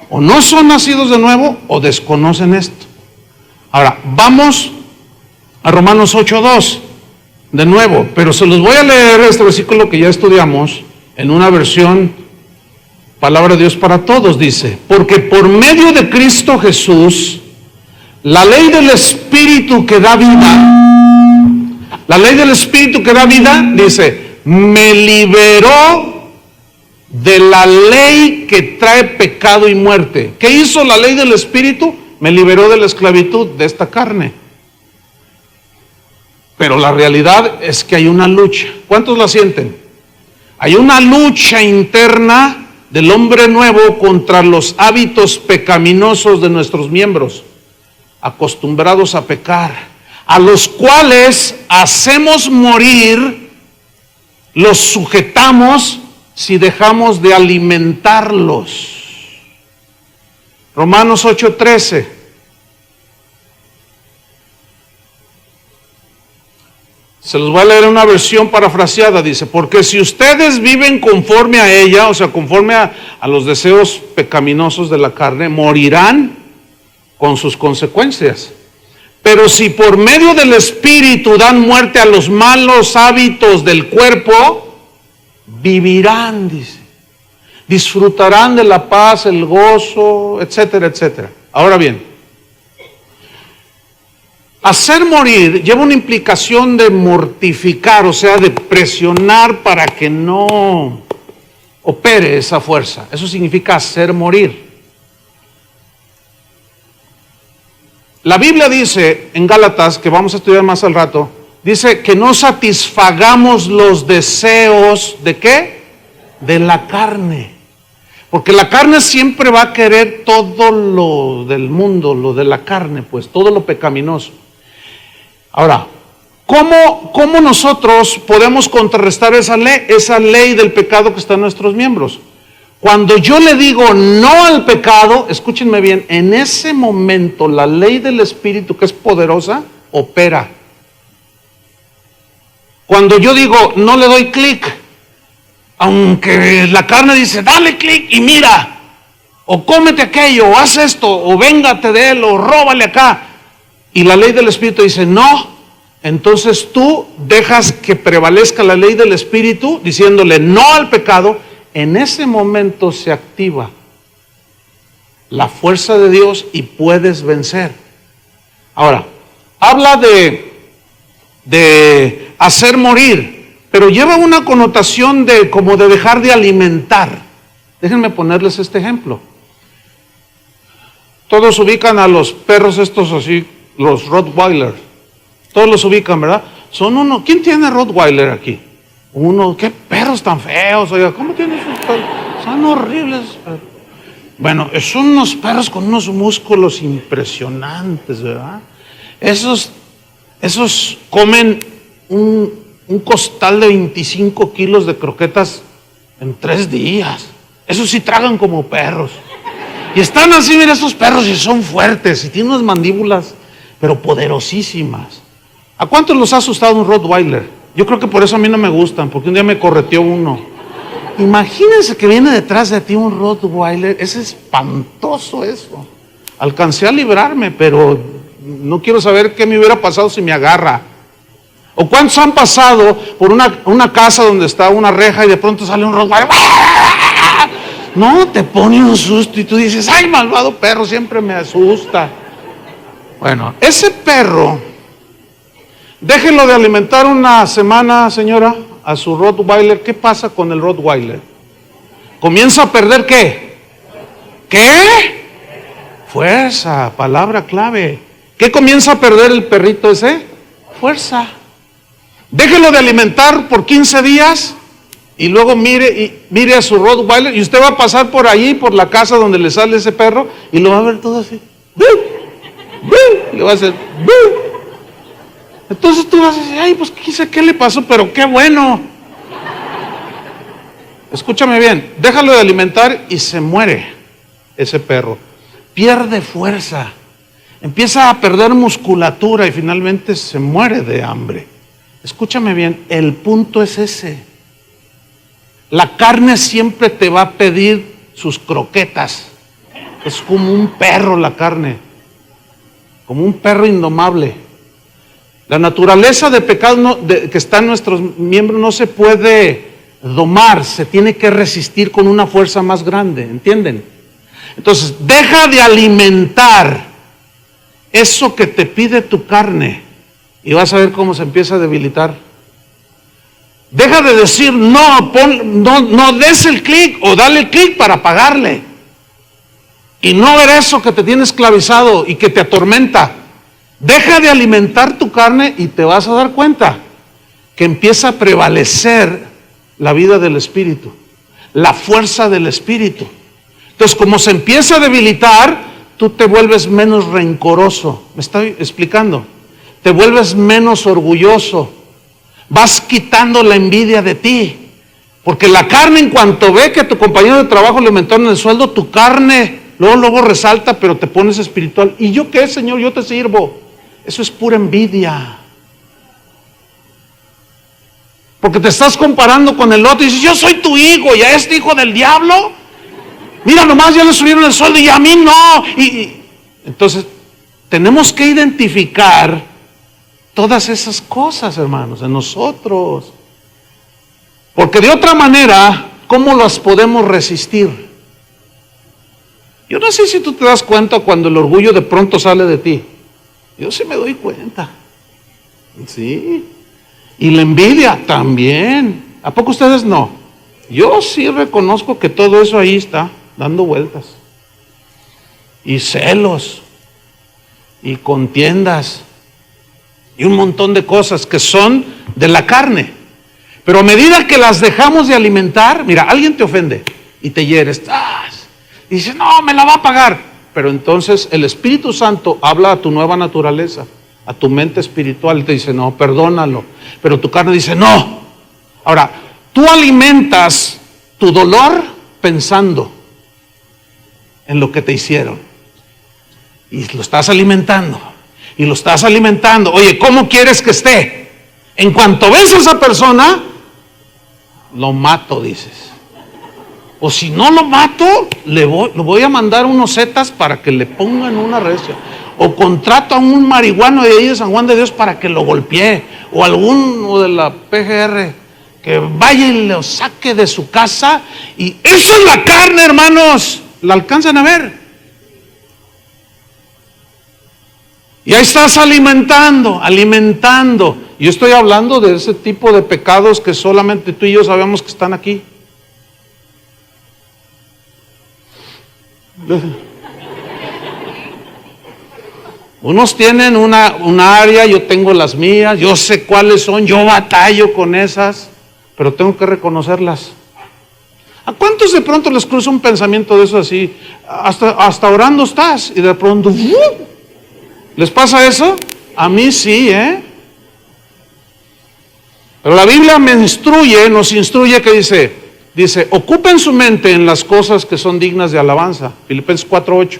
A: O no son nacidos de nuevo o desconocen esto. Ahora, vamos a Romanos 8:2 de nuevo, pero se los voy a leer este versículo que ya estudiamos en una versión Palabra de Dios para Todos. Dice, porque por medio de Cristo Jesús, la ley del Espíritu que da vida, dice, me liberó de la ley que trae pecado y muerte. ¿Qué hizo la ley del Espíritu? Me liberó de la esclavitud de esta carne. Pero la realidad es que hay una lucha. ¿Cuántos la sienten? Hay una lucha interna del hombre nuevo contra los hábitos pecaminosos de nuestros miembros, acostumbrados a pecar, a los cuales hacemos morir, los sujetamos si dejamos de alimentarlos. Romanos 8:13. Se los voy a leer en una versión parafraseada. Dice, porque si ustedes viven conforme a ella, o sea, conforme a los deseos pecaminosos de la carne, morirán con sus consecuencias. Pero si por medio del Espíritu dan muerte a los malos hábitos del cuerpo, vivirán, dice. Disfrutarán de la paz, el gozo, etcétera, etcétera. Ahora bien, hacer morir lleva una implicación de mortificar, o sea, de presionar para que no opere esa fuerza. Eso significa hacer morir. La Biblia dice en Gálatas, que vamos a estudiar más al rato, dice que no satisfagamos los deseos ¿de qué? De la carne. Porque la carne siempre va a querer todo lo del mundo, lo de la carne, pues, todo lo pecaminoso. Ahora, ¿cómo nosotros podemos contrarrestar esa ley del pecado que está en nuestros miembros? Cuando yo le digo no al pecado, escúchenme bien, en ese momento la ley del Espíritu, que es poderosa, opera. Cuando yo digo no le doy clic, aunque la carne dice dale clic y mira, o cómete aquello, o haz esto, o véngate de él, o róbale acá, y la ley del Espíritu dice no, entonces tú dejas que prevalezca la ley del Espíritu diciéndole no al pecado. En ese momento se activa la fuerza de Dios y puedes vencer. Ahora, habla de hacer morir, pero lleva una connotación de como de dejar de alimentar. Déjenme ponerles este ejemplo. Todos ubican a los perros estos así, los Rottweiler. Todos los ubican, ¿verdad? Son uno. ¿Quién tiene Rottweiler aquí? Uno. ¿Qué perros tan feos? Oiga, ¿cómo tienen esos perros? Son horribles. Bueno, son unos perros con unos músculos impresionantes, ¿verdad? Esos comen un costal de 25 kilos de croquetas en 3 días. Esos sí tragan como perros. Y están así, mira, esos perros, y son fuertes, y tienen unas mandíbulas, pero poderosísimas. ¿A cuántos los ha asustado un Rottweiler? Yo creo que por eso a mí no me gustan, porque un día me correteó uno. Imagínense que viene detrás de ti un Rottweiler, es espantoso eso. Alcancé a librarme, pero no quiero saber qué me hubiera pasado si me agarra. ¿O cuántos han pasado por una casa donde está una reja y de pronto sale un Rottweiler? No, te pone un susto y tú dices, ay, malvado perro, siempre me asusta. Bueno, ese perro, déjelo de alimentar una semana, señora, a su Rottweiler. ¿Qué pasa con el Rottweiler? Comienza a perder ¿qué? ¿Qué? Fuerza, palabra clave. ¿Qué comienza a perder el perrito ese? Fuerza. Déjelo de alimentar por 15 días y luego mire a su Rottweiler y usted va a pasar por ahí, por la casa donde le sale ese perro y lo va a ver todo así. Y le va a hacer. Entonces tú vas a decir, ay, pues qué le pasó, pero qué bueno. Escúchame bien, déjalo de alimentar y se muere ese perro. Pierde fuerza, empieza a perder musculatura y finalmente se muere de hambre. Escúchame bien, el punto es ese. La carne siempre te va a pedir sus croquetas. Es como un perro la carne, como un perro indomable. La naturaleza de pecado que está en nuestros miembros no se puede domar, se tiene que resistir con una fuerza más grande, ¿entienden? Entonces, deja de alimentar eso que te pide tu carne y vas a ver cómo se empieza a debilitar. Deja de decir, no des el clic o dale el clic para pagarle. Y no ver eso que te tiene esclavizado y que te atormenta. Deja de alimentar tu carne y te vas a dar cuenta que empieza a prevalecer la vida del Espíritu, la fuerza del Espíritu. Entonces, como se empieza a debilitar, tú te vuelves menos rencoroso. ¿Me estoy explicando? Te vuelves menos orgulloso. Vas quitando la envidia de ti. Porque la carne, en cuanto ve que a tu compañero de trabajo le aumentaron el sueldo, tu carne luego resalta, pero te pones espiritual. ¿Y yo qué, Señor? Yo te sirvo. Eso es pura envidia. Porque te estás comparando con el otro y dices, yo soy tu hijo y a este hijo del diablo, mira nomás, ya le subieron el sueldo y a mí no. Entonces, tenemos que identificar todas esas cosas, hermanos, en nosotros. Porque de otra manera, ¿cómo las podemos resistir? Yo no sé si tú te das cuenta cuando el orgullo de pronto sale de ti. Yo sí me doy cuenta. Sí. Y la envidia también. ¿A poco ustedes no? Yo sí reconozco que todo eso ahí está dando vueltas. Y celos. Y contiendas. Y un montón de cosas que son de la carne. Pero a medida que las dejamos de alimentar, mira, alguien te ofende y te hieres. Y dices, no, me la va a pagar. Pero entonces el Espíritu Santo habla a tu nueva naturaleza, a tu mente espiritual y te dice, no, perdónalo. Pero tu carne dice, no. Ahora, tú alimentas tu dolor pensando en lo que te hicieron. Y lo estás alimentando. Y lo estás alimentando. Oye, ¿cómo quieres que esté? En cuanto ves a esa persona, lo mato, dices. O si no lo mato, lo voy a mandar unos zetas para que le pongan una recia. O contrato a un marihuano de ahí de San Juan de Dios para que lo golpee. O alguno de la PGR que vaya y lo saque de su casa. Y eso es la carne, hermanos. ¿La alcanzan a ver? Y ahí estás alimentando. Yo estoy hablando de ese tipo de pecados que solamente tú y yo sabemos que están aquí. Unos tienen una área, yo tengo las mías, yo sé cuáles son, yo batallo con esas, pero tengo que reconocerlas. ¿A cuántos de pronto les cruza un pensamiento de eso así? Hasta orando estás y de pronto ¿les pasa eso? A mí sí, Pero la Biblia nos instruye que dice, ocupen su mente en las cosas que son dignas de alabanza. Filipenses 4:8.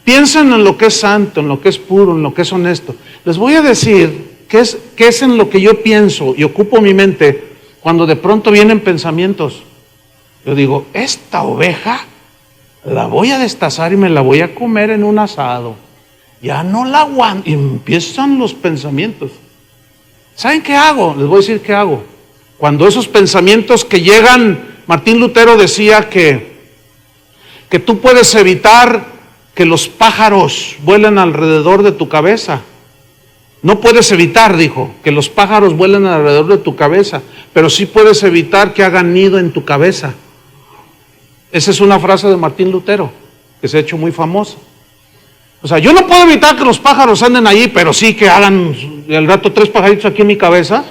A: Piensen en lo que es santo, en lo que es puro, en lo que es honesto. Les voy a decir qué es en lo que yo pienso y ocupo mi mente cuando de pronto vienen pensamientos? Yo digo, esta oveja la voy a destazar y me la voy a comer en un asado. Ya no la aguanto. Y empiezan los pensamientos. ¿Saben qué hago? Les voy a decir qué hago. Cuando esos pensamientos que llegan, Martín Lutero decía que tú puedes evitar que los pájaros vuelen alrededor de tu cabeza. No puedes evitar, dijo, que los pájaros vuelen alrededor de tu cabeza, pero sí puedes evitar que hagan nido en tu cabeza. Esa es una frase de Martín Lutero, que se ha hecho muy famosa. O sea, yo no puedo evitar que los pájaros anden ahí, pero sí que hagan al rato 3 pajaritos aquí en mi cabeza.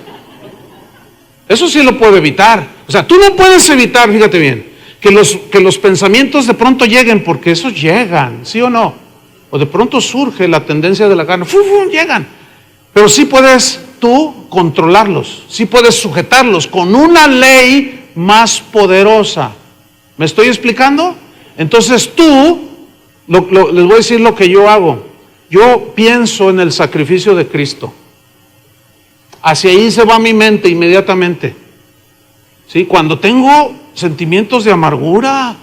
A: Eso sí lo puedo evitar. O sea, tú no puedes evitar, fíjate bien, que los pensamientos de pronto lleguen, porque esos llegan, ¿sí o no? O de pronto surge la tendencia de la carne, llegan. Pero sí puedes tú controlarlos, sí puedes sujetarlos con una ley más poderosa. ¿Me estoy explicando? Entonces les voy a decir lo que yo hago. Yo pienso en el sacrificio de Cristo. Hacia ahí se va mi mente inmediatamente. ¿Sí? Cuando tengo sentimientos de amargura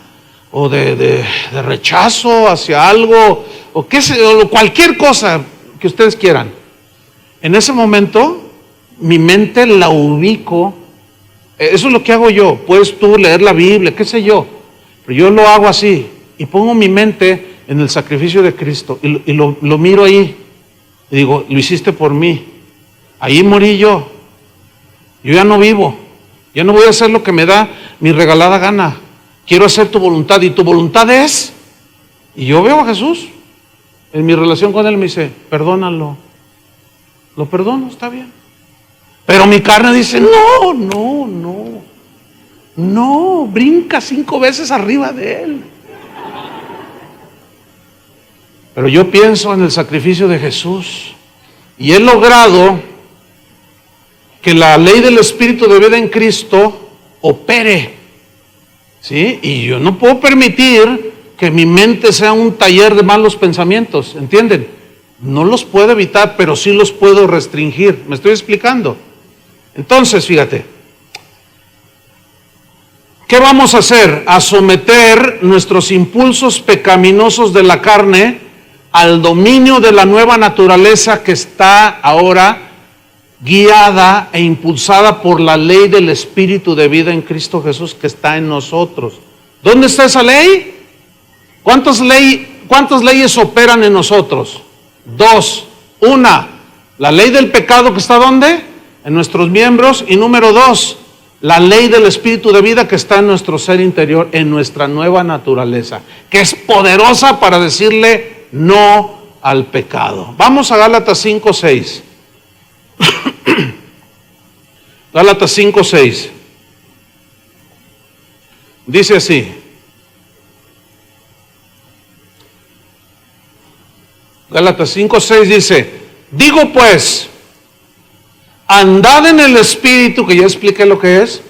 A: o de rechazo hacia algo, o cualquier cosa que ustedes quieran, en ese momento mi mente la ubico. Eso es lo que hago yo. Puedes tú leer la Biblia, qué sé yo, pero yo lo hago así y pongo mi mente en el sacrificio de Cristo y lo miro ahí y digo, lo hiciste por mí, ahí morí yo ya no vivo, ya no voy a hacer lo que me da mi regalada gana, quiero hacer tu voluntad, y tu voluntad es, y yo veo a Jesús en mi relación con Él, me dice, perdónalo, lo perdono, está bien. Pero mi carne dice, no, brinca 5 veces arriba de Él. Pero yo pienso en el sacrificio de Jesús y he logrado que la ley del Espíritu de vida en Cristo opere, ¿sí? Y yo no puedo permitir que mi mente sea un taller de malos pensamientos, ¿entienden? No los puedo evitar, pero sí los puedo restringir. ¿Me estoy explicando? Entonces, fíjate, ¿qué vamos a hacer? A someter nuestros impulsos pecaminosos de la carne al dominio de la nueva naturaleza que está ahora guiada e impulsada por la ley del Espíritu de vida en Cristo Jesús que está en nosotros. ¿Dónde está esa ley? ¿Cuántas leyes operan en nosotros? 2. Una, la ley del pecado que está ¿dónde? En nuestros miembros. Y número 2, la ley del Espíritu de vida que está en nuestro ser interior, en nuestra nueva naturaleza, que es poderosa para decirle no al pecado. Vamos a Gálatas 5:6. Gálatas 5:6. Dice así. Gálatas 5:6 dice, digo pues, andad en el Espíritu, que ya expliqué lo que es,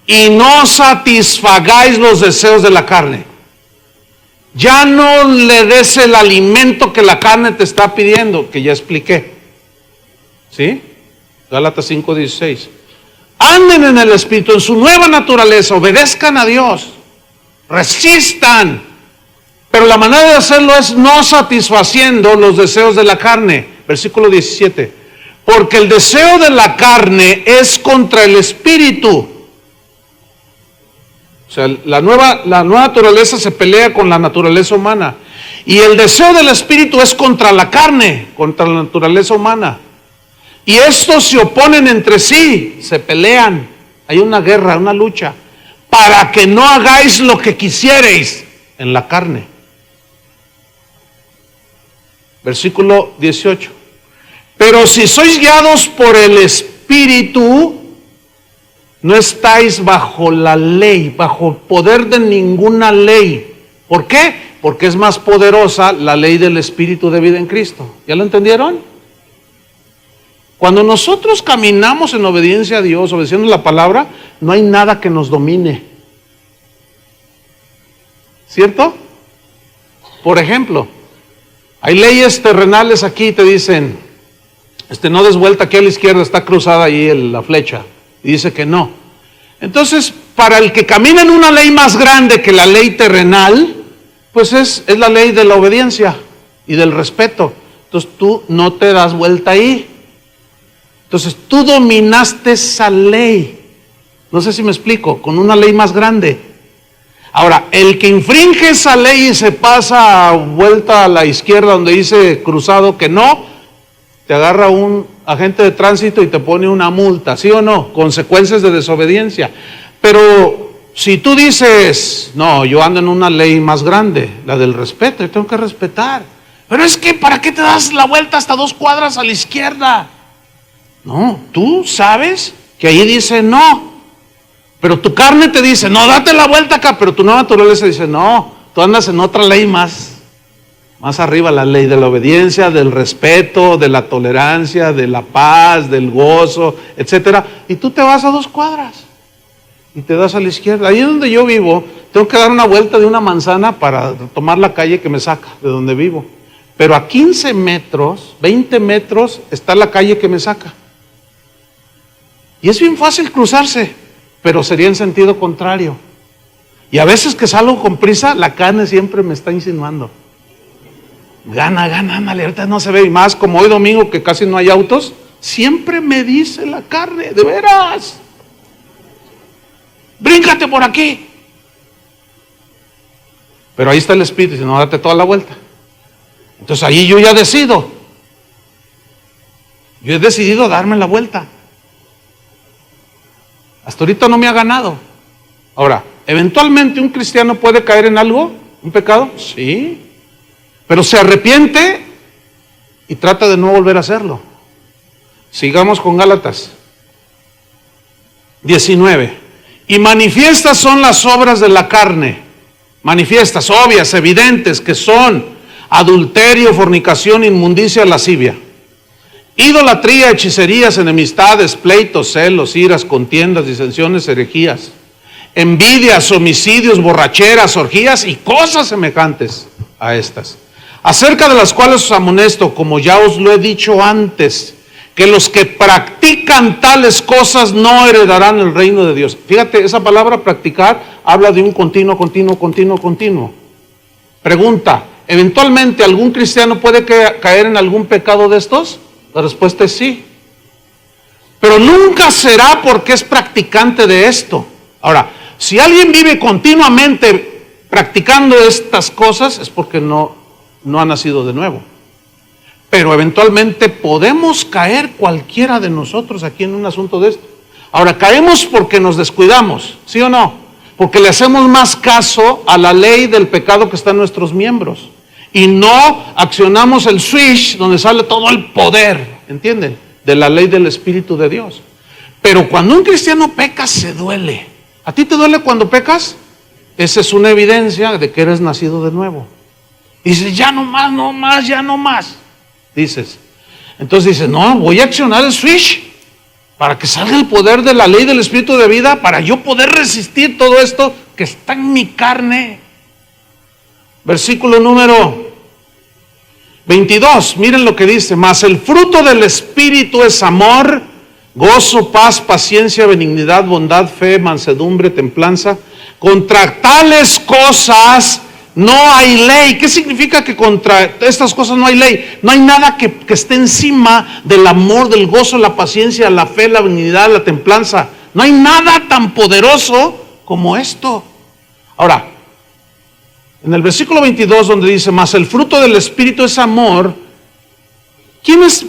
A: y no satisfagáis los deseos de la carne. Ya no le des el alimento que la carne te está pidiendo, que ya expliqué. ¿Sí? Gálatas 5:16. Anden en el Espíritu, en su nueva naturaleza, obedezcan a Dios, resistan. Pero la manera de hacerlo es no satisfaciendo los deseos de la carne. Versículo 17. Porque el deseo de la carne es contra el Espíritu. O sea, la nueva naturaleza se pelea con la naturaleza humana. Y el deseo del Espíritu es contra la carne, contra la naturaleza humana. Y estos se oponen entre sí, se pelean. Hay una guerra, una lucha. Para que no hagáis lo que quisierais en la carne. Versículo 18. Pero si sois guiados por el Espíritu, no estáis bajo la ley, bajo poder de ninguna ley. ¿Por qué? Porque es más poderosa la ley del Espíritu de vida en Cristo. ¿Ya lo entendieron? Cuando nosotros caminamos en obediencia a Dios, obedeciendo la palabra, no hay nada que nos domine. ¿Cierto? Por ejemplo, hay leyes terrenales aquí, te dicen, No des vuelta, aquí a la izquierda está cruzada ahí la flecha. Y dice que no. Entonces, para el que camina en una ley más grande que la ley terrenal, pues es la ley de la obediencia y del respeto. Entonces tú no te das vuelta ahí. Entonces tú dominaste esa ley. No sé si me explico, con una ley más grande. Ahora, el que infringe esa ley y se pasa vuelta a la izquierda donde dice cruzado que no, te agarra un agente de tránsito y te pone una multa, ¿sí o no? Consecuencias de desobediencia. Pero si tú dices, no, yo ando en una ley más grande, la del respeto, yo tengo que respetar. Pero es que, ¿para qué te das la vuelta hasta 2 cuadras a la izquierda? No, tú sabes que ahí dice no. Pero tu carne te dice, no, date la vuelta acá. Pero tu nueva naturaleza dice, no, tú andas en otra ley más arriba, la ley de la obediencia, del respeto, de la tolerancia, de la paz, del gozo, etcétera. Y tú te vas a 2 cuadras y te das a la izquierda. Ahí donde yo vivo, tengo que dar una vuelta de una manzana para tomar la calle que me saca de donde vivo. Pero a 15 metros, 20 metros, está la calle que me saca. Y es bien fácil cruzarse, pero sería en sentido contrario. Y a veces que salgo con prisa, la carne siempre me está insinuando. Gana, ándale, ahorita no se ve. Y más como hoy domingo que casi no hay autos, siempre me dice la carne, de veras, bríncate por aquí. Pero ahí está el Espíritu, dice, no, date toda la vuelta. Entonces ahí yo ya decido. Yo he decidido darme la vuelta. Hasta ahorita no me ha ganado. Ahora, ¿eventualmente un cristiano puede caer en algo? ¿Un pecado? Sí. Pero se arrepiente y trata de no volver a hacerlo. Sigamos con Gálatas 19. Y manifiestas son las obras de la carne. Manifiestas, obvias, evidentes, que son adulterio, fornicación, inmundicia, lascivia, idolatría, hechicerías, enemistades, pleitos, celos, iras, contiendas, disensiones, herejías, envidias, homicidios, borracheras, orgías y cosas semejantes a estas, acerca de las cuales os amonesto, como ya os lo he dicho antes, que los que practican tales cosas no heredarán el reino de Dios. Fíjate, esa palabra practicar habla de un continuo. Pregunta, ¿eventualmente algún cristiano puede caer en algún pecado de estos? La respuesta es sí. Pero nunca será porque es practicante de esto. Ahora, si alguien vive continuamente practicando estas cosas, es porque no ha nacido de nuevo. Pero eventualmente podemos caer cualquiera de nosotros aquí en un asunto de esto. Ahora, caemos porque nos descuidamos, ¿sí o no? Porque le hacemos más caso a la ley del pecado que está en nuestros miembros. Y no accionamos el switch donde sale todo el poder, ¿entienden? De la ley del Espíritu de Dios. Pero cuando un cristiano peca, se duele. ¿A ti te duele cuando pecas? Esa es una evidencia de que eres nacido de nuevo. Y dices, ya no más. Dices. Entonces dices, no, voy a accionar el switch para que salga el poder de la ley del Espíritu de vida, para yo poder resistir todo esto que está en mi carne. Versículo número 22, miren lo que dice: mas el fruto del Espíritu es amor, gozo, paz, paciencia, benignidad, bondad, fe, mansedumbre, templanza. Contra tales cosas no hay ley. ¿Qué significa que contra estas cosas no hay ley? No hay nada que esté encima del amor, del gozo, la paciencia, la fe, la benignidad, la templanza. No hay nada tan poderoso como esto. Ahora, en el versículo 22 donde dice, mas el fruto del Espíritu es amor,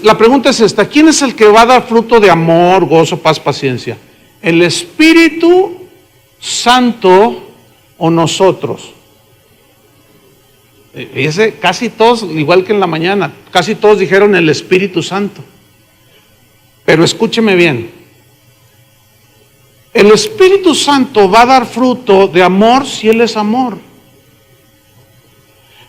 A: la pregunta es esta: ¿quién es el que va a dar fruto de amor, gozo, paz, paciencia? ¿El Espíritu Santo o nosotros? Casi todos, igual que en la mañana, casi todos dijeron el Espíritu Santo. Pero escúcheme bien, el Espíritu Santo va a dar fruto de amor si Él es amor.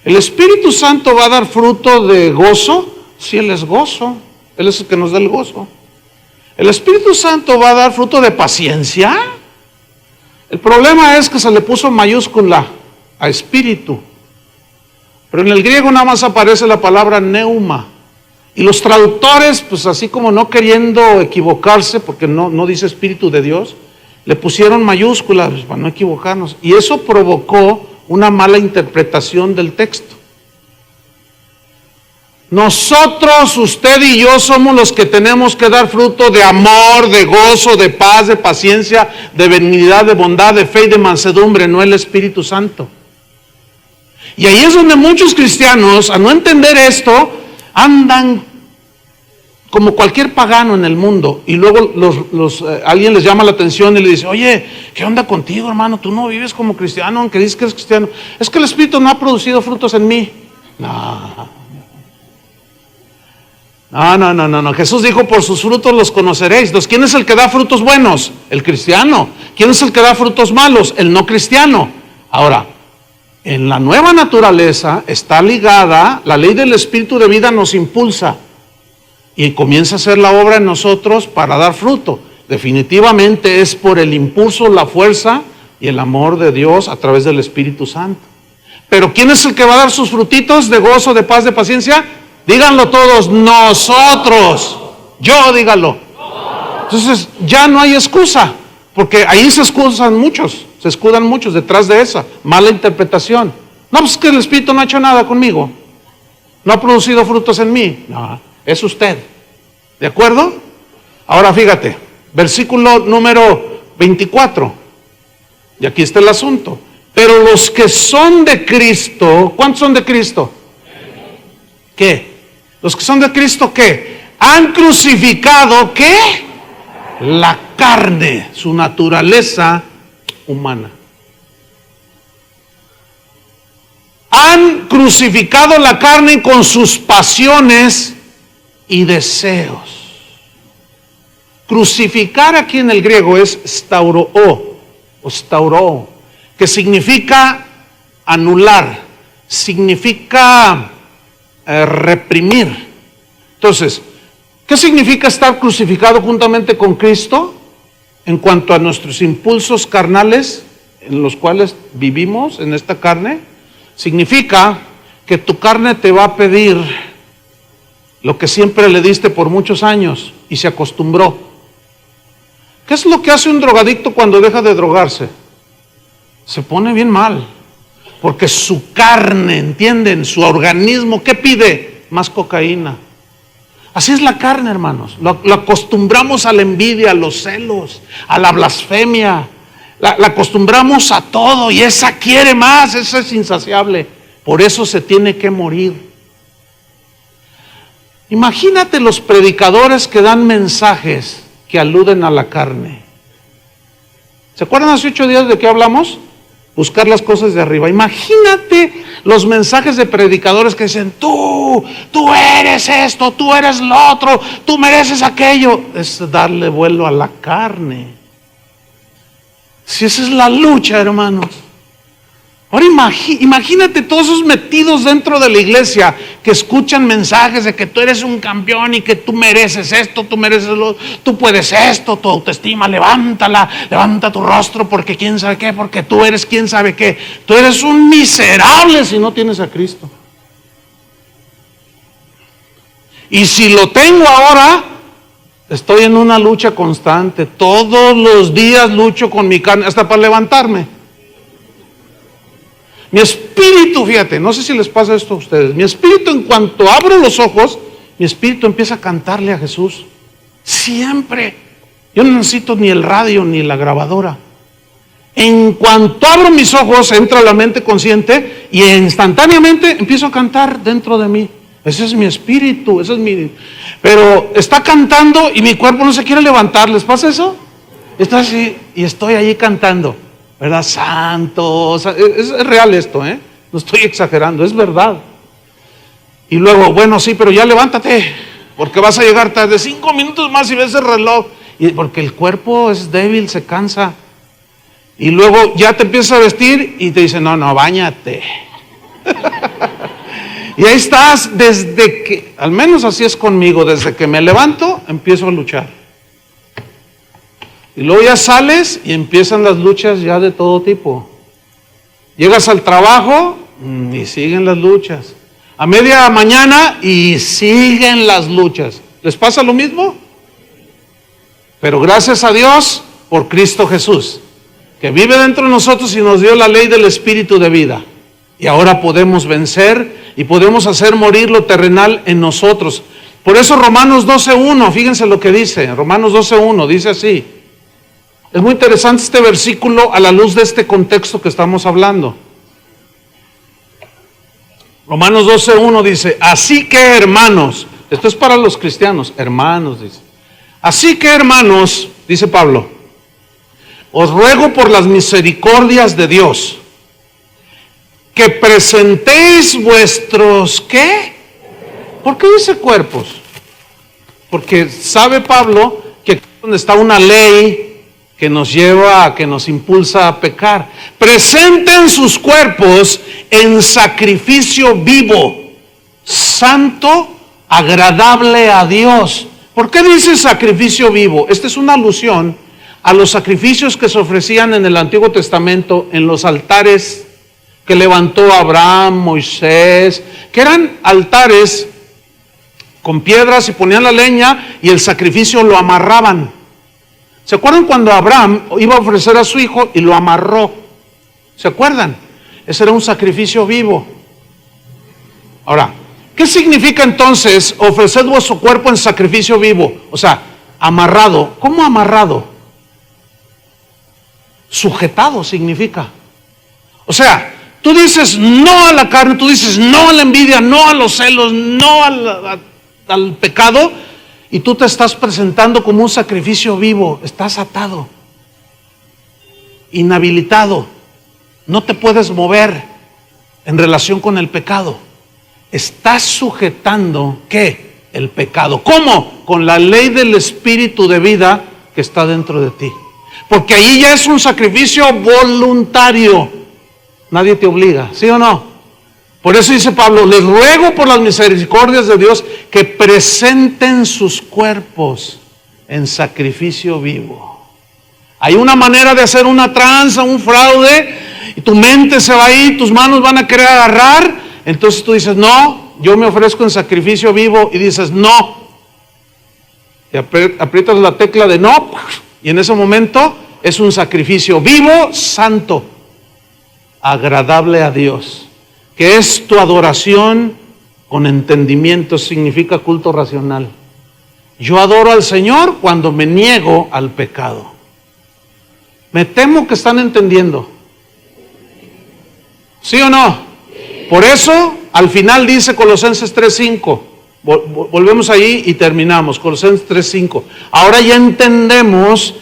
A: El Espíritu Santo va a dar fruto de gozo si Él es gozo. Él es el que nos da el gozo. El Espíritu Santo va a dar fruto de paciencia. El problema es que se le puso mayúscula a espíritu. Pero en el griego nada más aparece la palabra neuma. Y los traductores, pues así como no queriendo equivocarse, porque no dice Espíritu de Dios, le pusieron mayúsculas para no equivocarnos. Y eso provocó una mala interpretación del texto. Nosotros, usted y yo, somos los que tenemos que dar fruto de amor, de gozo, de paz, de paciencia, de benignidad, de bondad, de fe y de mansedumbre, no el Espíritu Santo. Y ahí es donde muchos cristianos, a no entender esto, andan como cualquier pagano en el mundo. Y luego alguien les llama la atención y le dice, oye, ¿qué onda contigo, hermano? Tú no vives como cristiano, aunque dices que eres cristiano. Es que el Espíritu no ha producido frutos en mí. No. Jesús dijo, por sus frutos los conoceréis. Entonces, ¿quién es el que da frutos buenos? El cristiano. ¿Quién es el que da frutos malos? El no cristiano. Ahora, en la nueva naturaleza está ligada, la ley del Espíritu de vida nos impulsa y comienza a hacer la obra en nosotros para dar fruto. Definitivamente es por el impulso, la fuerza y el amor de Dios a través del Espíritu Santo. Pero ¿quién es el que va a dar sus frutitos de gozo, de paz, de paciencia? Díganlo todos, nosotros. Yo, díganlo. Entonces ya no hay excusa, porque ahí se escudan muchos detrás de esa mala interpretación. No, pues que el Espíritu no ha hecho nada conmigo, no ha producido frutos en mí. No, es usted. ¿De acuerdo? Ahora fíjate, versículo número 24. Y aquí está el asunto. Pero los que son de Cristo, ¿cuántos son de Cristo? ¿Qué? Los que son de Cristo, ¿qué? Han crucificado, ¿qué? La carne, su naturaleza humana. Han crucificado la carne con sus pasiones y deseos. Crucificar aquí en el griego es stauroo, o stauroo, que significa anular, significa reprimir. Entonces, ¿qué significa estar crucificado juntamente con Cristo? En cuanto a nuestros impulsos carnales, en los cuales vivimos en esta carne, significa que tu carne te va a pedir lo que siempre le diste por muchos años y se acostumbró. ¿Qué es lo que hace un drogadicto cuando deja de drogarse? Se pone bien mal, porque su carne, ¿entienden? Su organismo, ¿qué pide? Más cocaína. Así es la carne, hermanos. Lo acostumbramos a la envidia, a los celos, a la blasfemia. La acostumbramos a todo y esa quiere más, esa es insaciable. Por eso se tiene que morir. Imagínate los predicadores que dan mensajes que aluden a la carne. ¿Se acuerdan hace 8 días de qué hablamos? Buscar las cosas de arriba. Imagínate los mensajes de predicadores que dicen, tú eres esto, tú eres lo otro, tú mereces aquello. Es darle vuelo a la carne. Si esa es la lucha, hermanos. Ahora imagínate todos esos metidos dentro de la iglesia que escuchan mensajes de que tú eres un campeón y que tú mereces esto, tú mereces lo otro, tú puedes esto, tu autoestima, levanta tu rostro porque quién sabe qué, porque tú eres quién sabe qué. Tú eres un miserable si no tienes a Cristo. Y si lo tengo ahora, estoy en una lucha constante. Todos los días lucho con mi carne, hasta para levantarme. Mi espíritu, fíjate, no sé si les pasa esto a ustedes. Mi espíritu, en cuanto abro los ojos, mi espíritu empieza a cantarle a Jesús. Siempre. Yo no necesito ni el radio ni la grabadora. En cuanto abro mis ojos, entra la mente consciente y instantáneamente empiezo a cantar dentro de mí. Ese es mi espíritu, pero está cantando y mi cuerpo no se quiere levantar. ¿Les pasa eso? Está así y estoy allí cantando, ¿verdad? Santo, es real esto, no estoy exagerando, es verdad. Y luego, bueno, sí, pero ya levántate, porque vas a llegar tarde 5 minutos más y ves el reloj. Y porque el cuerpo es débil, se cansa. Y luego ya te empiezas a vestir y te dicen, no, báñate. Y ahí estás desde que, al menos así es conmigo, desde que me levanto, empiezo a luchar. Y luego ya sales y empiezan las luchas ya de todo tipo. Llegas al trabajo y siguen las luchas. A media mañana y siguen las luchas. ¿Les pasa lo mismo? Pero gracias a Dios por Cristo Jesús, que vive dentro de nosotros y nos dio la ley del Espíritu de vida. Y ahora podemos vencer y podemos hacer morir lo terrenal en nosotros. Por eso Romanos 12:1, fíjense lo que dice, Romanos 12:1, dice así. Es muy interesante este versículo a la luz de este contexto que estamos hablando. Romanos 12:1 dice, así que hermanos, esto es para los cristianos, hermanos, dice. Así que hermanos, dice Pablo, os ruego por las misericordias de Dios, que presentéis vuestros, ¿qué? ¿Por qué dice cuerpos? Porque sabe Pablo que aquí es donde está una ley que nos lleva, que nos impulsa a pecar. Presenten sus cuerpos en sacrificio vivo, santo, agradable a Dios. ¿Por qué dice sacrificio vivo? Esta es una alusión a los sacrificios que se ofrecían en el Antiguo Testamento en los altares que levantó Abraham, Moisés, que eran altares con piedras y ponían la leña y el sacrificio lo amarraban. ¿Se acuerdan cuando Abraham iba a ofrecer a su hijo y lo amarró? ¿Se acuerdan? Ese era un sacrificio vivo. Ahora, ¿qué significa entonces ofrecer vuestro cuerpo en sacrificio vivo? O sea, amarrado. ¿Cómo amarrado? Sujetado significa. O sea, tú dices no a la carne, tú dices no a la envidia, no a los celos, no al pecado, y tú te estás presentando como un sacrificio vivo. Estás atado, inhabilitado, no te puedes mover en relación con el pecado. Estás sujetando, ¿qué? El pecado. ¿Cómo? Con la ley del Espíritu de vida que está dentro de ti. Porque ahí ya es un sacrificio voluntario. Nadie te obliga, ¿sí o no? Por eso dice Pablo, les ruego por las misericordias de Dios que presenten sus cuerpos en sacrificio vivo. Hay una manera de hacer una tranza, un fraude, y tu mente se va a ir, tus manos van a querer agarrar. Entonces tú dices, no, yo me ofrezco en sacrificio vivo, y dices, no. Y aprietas la tecla de no, y en ese momento es un sacrificio vivo, santo, agradable a Dios, que es tu adoración con entendimiento, significa culto racional. Yo adoro al Señor cuando me niego al pecado. Me temo que están entendiendo. ¿Sí o no? Por eso, al final dice Colosenses 3:5. Volvemos ahí y terminamos. Colosenses 3:5. Ahora ya entendemos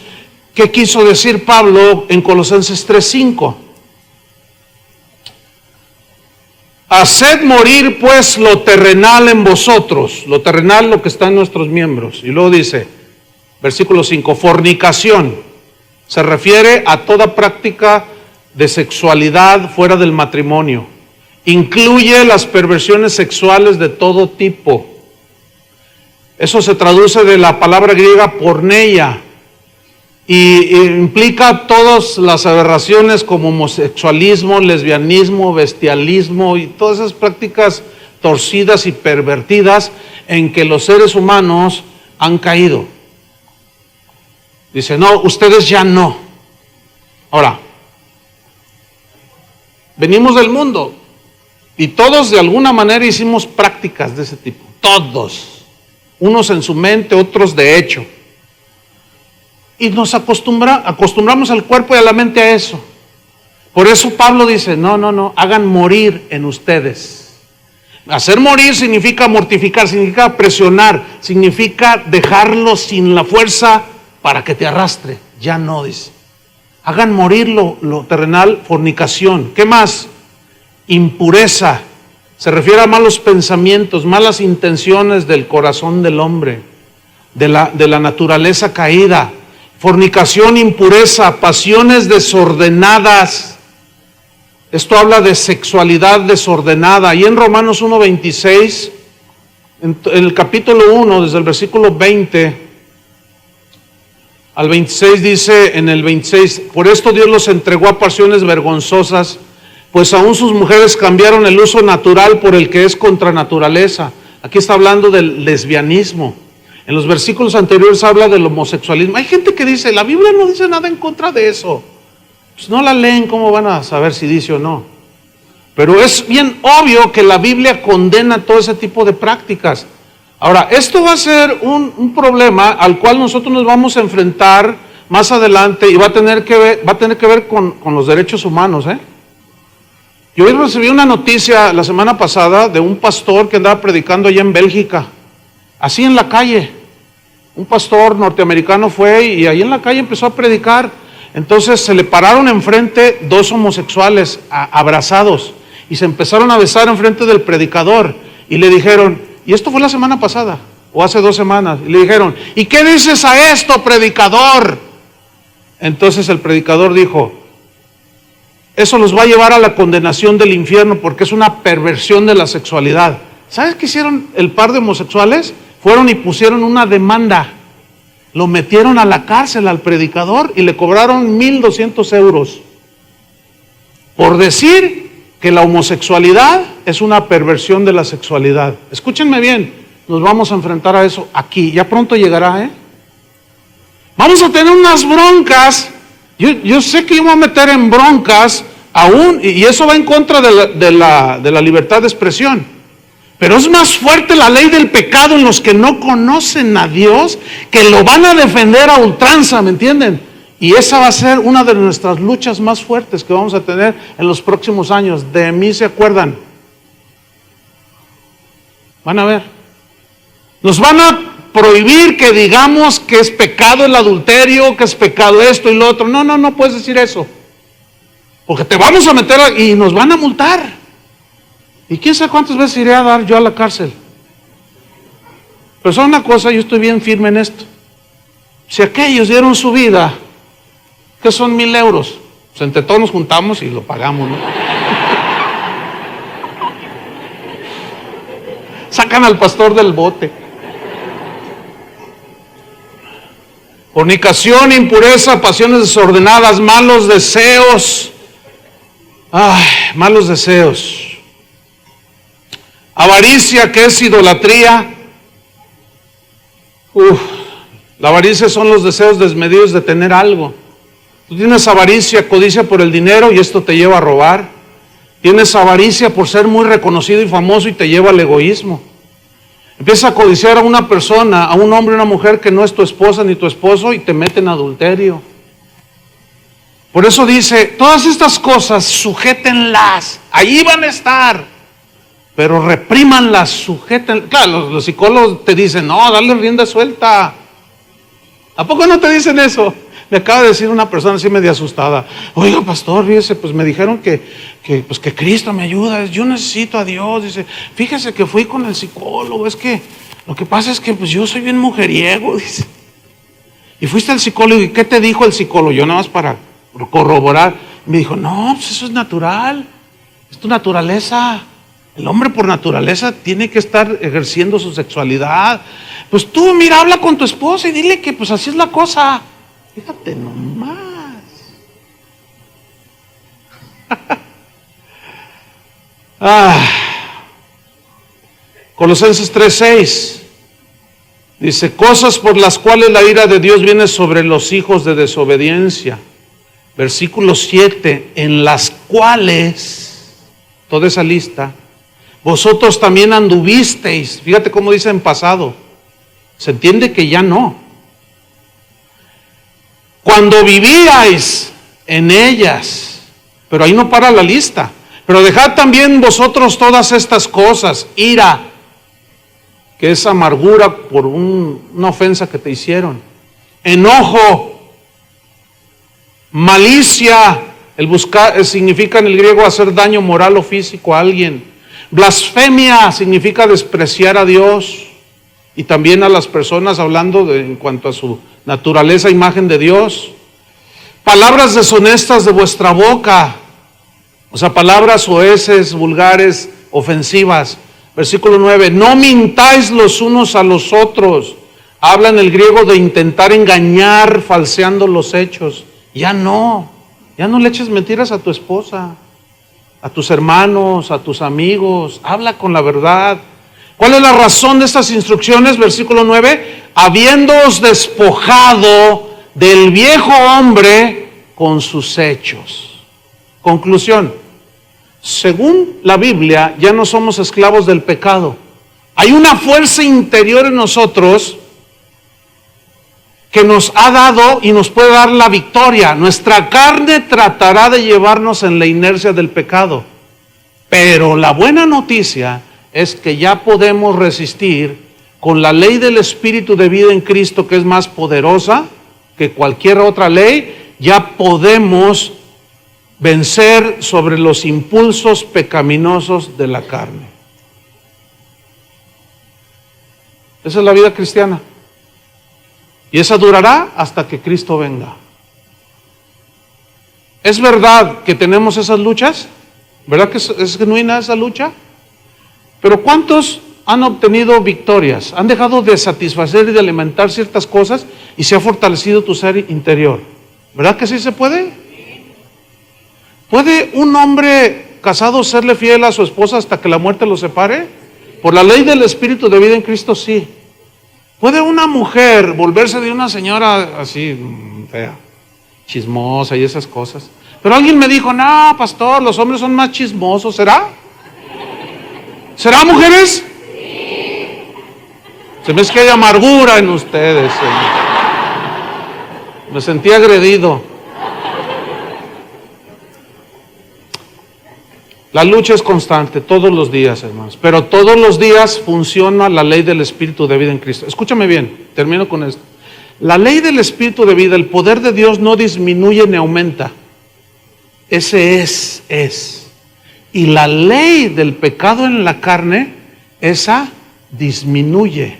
A: qué quiso decir Pablo en Colosenses 3:5. Haced morir pues lo terrenal en vosotros, lo terrenal, lo que está en nuestros miembros. Y luego dice, versículo 5, fornicación. Se refiere a toda práctica de sexualidad fuera del matrimonio. Incluye las perversiones sexuales de todo tipo. Eso se traduce de la palabra griega porneia. Y implica todas las aberraciones como homosexualismo, lesbianismo, bestialismo y todas esas prácticas torcidas y pervertidas en que los seres humanos han caído. Dice, no, ustedes ya no. Ahora, venimos del mundo y todos de alguna manera hicimos prácticas de ese tipo. Todos. Unos en su mente, otros de hecho. Y nos acostumbramos al cuerpo y a la mente a eso. Por eso Pablo dice, no, hagan morir en ustedes. Hacer morir significa mortificar, significa presionar, significa dejarlo sin la fuerza para que te arrastre. Ya no, dice. Hagan morir lo terrenal, fornicación. ¿Qué más? Impureza. Se refiere a malos pensamientos, malas intenciones del corazón del hombre, de la naturaleza caída. Fornicación, impureza, pasiones desordenadas. Esto habla de sexualidad desordenada. Y en Romanos 1:26, en el capítulo 1, desde el versículo 20 al 26, dice en el 26, por esto Dios los entregó a pasiones vergonzosas, pues aún sus mujeres cambiaron el uso natural por el que es contra naturaleza. Aquí está hablando del lesbianismo. En los versículos anteriores habla del homosexualismo. Hay gente que dice, la Biblia no dice nada en contra de eso. Pues no la leen, ¿cómo van a saber si dice o no? Pero es bien obvio que la Biblia condena todo ese tipo de prácticas. Ahora, esto va a ser un problema al cual nosotros nos vamos a enfrentar más adelante y va a tener que ver con los derechos humanos, Yo hoy recibí una noticia la semana pasada de un pastor que andaba predicando allá en Bélgica, así en la calle. Un pastor norteamericano fue y ahí en la calle empezó a predicar. Entonces se le pararon enfrente dos homosexuales abrazados y se empezaron a besar enfrente del predicador y le dijeron, y esto fue la semana pasada o hace 2 semanas, y le dijeron, ¿y qué dices a esto, predicador? Entonces el predicador dijo, eso los va a llevar a la condenación del infierno porque es una perversión de la sexualidad. ¿Sabes qué hicieron el par de homosexuales? Fueron y pusieron una demanda. Lo metieron a la cárcel al predicador y le cobraron 1,200 euros por decir que la homosexualidad es una perversión de la sexualidad. Escúchenme bien, nos vamos a enfrentar a eso aquí. Ya pronto llegará, Vamos a tener unas broncas. Yo sé que yo me voy a meter en broncas aún, y eso va en contra de la libertad de expresión. Pero es más fuerte la ley del pecado en los que no conocen a Dios, que lo van a defender a ultranza, ¿me entienden? Y esa va a ser una de nuestras luchas más fuertes que vamos a tener en los próximos años. De mí se acuerdan. Van a ver. Nos van a prohibir que digamos que es pecado el adulterio, que es pecado esto y lo otro. No puedes decir eso. Porque te vamos a meter y nos van a multar. Y quién sabe cuántas veces iré a dar yo a la cárcel. Pero ¿sabe una cosa? Yo estoy bien firme en esto. Si aquellos dieron su vida, ¿qué son 1,000 euros? Pues entre todos nos juntamos y lo pagamos, ¿no? Sacan al pastor del bote. Fornicación, impureza, pasiones desordenadas, malos deseos. Malos deseos. Avaricia, que es idolatría. La avaricia son los deseos desmedidos de tener algo. Tú tienes avaricia, codicia por el dinero y esto te lleva a robar. Tienes avaricia por ser muy reconocido y famoso y te lleva al egoísmo. Empiezas a codiciar a una persona, a un hombre o una mujer que no es tu esposa ni tu esposo y te mete en adulterio. Por eso dice, todas estas cosas sujétenlas, ahí van a estar, pero reprímanlas, sujétenlas. Claro, los psicólogos te dicen, no, dale rienda suelta. ¿A poco no te dicen eso? Me acaba de decir una persona así medio asustada, oiga pastor, fíjese, pues me dijeron que Cristo me ayuda, yo necesito a Dios. Dice, fíjese que fui con el psicólogo, es que lo que pasa es que pues yo soy bien mujeriego, dice. Y fuiste al psicólogo, ¿y qué te dijo el psicólogo? Yo nada más para corroborar. Me dijo, no, pues eso es natural, es tu naturaleza. El hombre por naturaleza tiene que estar ejerciendo su sexualidad. Pues tú, mira, habla con tu esposa y dile que pues así es la cosa. Fíjate nomás. Colosenses 3:6 dice, cosas por las cuales la ira de Dios viene sobre los hijos de desobediencia. Versículo 7, en las cuales, toda esa lista, vosotros también anduvisteis. Fíjate cómo dice en pasado. Se entiende que ya no. Cuando vivíais en ellas, pero ahí no para la lista. Pero dejad también vosotros todas estas cosas, ira, que es amargura por una ofensa que te hicieron, enojo, malicia, el buscar significa en el griego hacer daño moral o físico a alguien, blasfemia significa despreciar a Dios y también a las personas, hablando en cuanto a su naturaleza, imagen de Dios. Palabras deshonestas de vuestra boca, o sea, palabras soeces, vulgares, ofensivas. Versículo 9, no mintáis los unos a los otros. Habla en el griego de intentar engañar, falseando los hechos. Ya no le eches mentiras a tu esposa, a tus hermanos, a tus amigos, habla con la verdad. ¿Cuál es la razón de estas instrucciones? Versículo 9, habiéndoos despojado del viejo hombre con sus hechos. Conclusión, según la Biblia, ya no somos esclavos del pecado. Hay una fuerza interior en nosotros que nos ha dado y nos puede dar la victoria. Nuestra carne tratará de llevarnos en la inercia del pecado, pero la buena noticia es que ya podemos resistir con la ley del Espíritu de vida en Cristo, que es más poderosa que cualquier otra ley. Ya podemos vencer sobre los impulsos pecaminosos de la carne. Esa es la vida cristiana. Y esa durará hasta que Cristo venga. ¿Es verdad que tenemos esas luchas? ¿Verdad que es genuina esa lucha? Pero ¿cuántos han obtenido victorias? Han dejado de satisfacer y de alimentar ciertas cosas y se ha fortalecido tu ser interior. ¿Verdad que sí se puede? ¿Puede un hombre casado serle fiel a su esposa hasta que la muerte lo separe? Por la ley del Espíritu de vida en Cristo, sí. ¿Puede una mujer volverse de una señora así fea, chismosa y esas cosas? Pero alguien me dijo, no, pastor, los hombres son más chismosos. ¿Será? ¿Será, mujeres? Sí. Se me hace que hay amargura en ustedes. Me sentí agredido. La lucha es constante, todos los días, hermanos. Pero todos los días funciona la ley del Espíritu de vida en Cristo. Escúchame bien, termino con esto. La ley del Espíritu de vida, el poder de Dios no disminuye ni aumenta. Ese es. Y la ley del pecado en la carne, esa disminuye.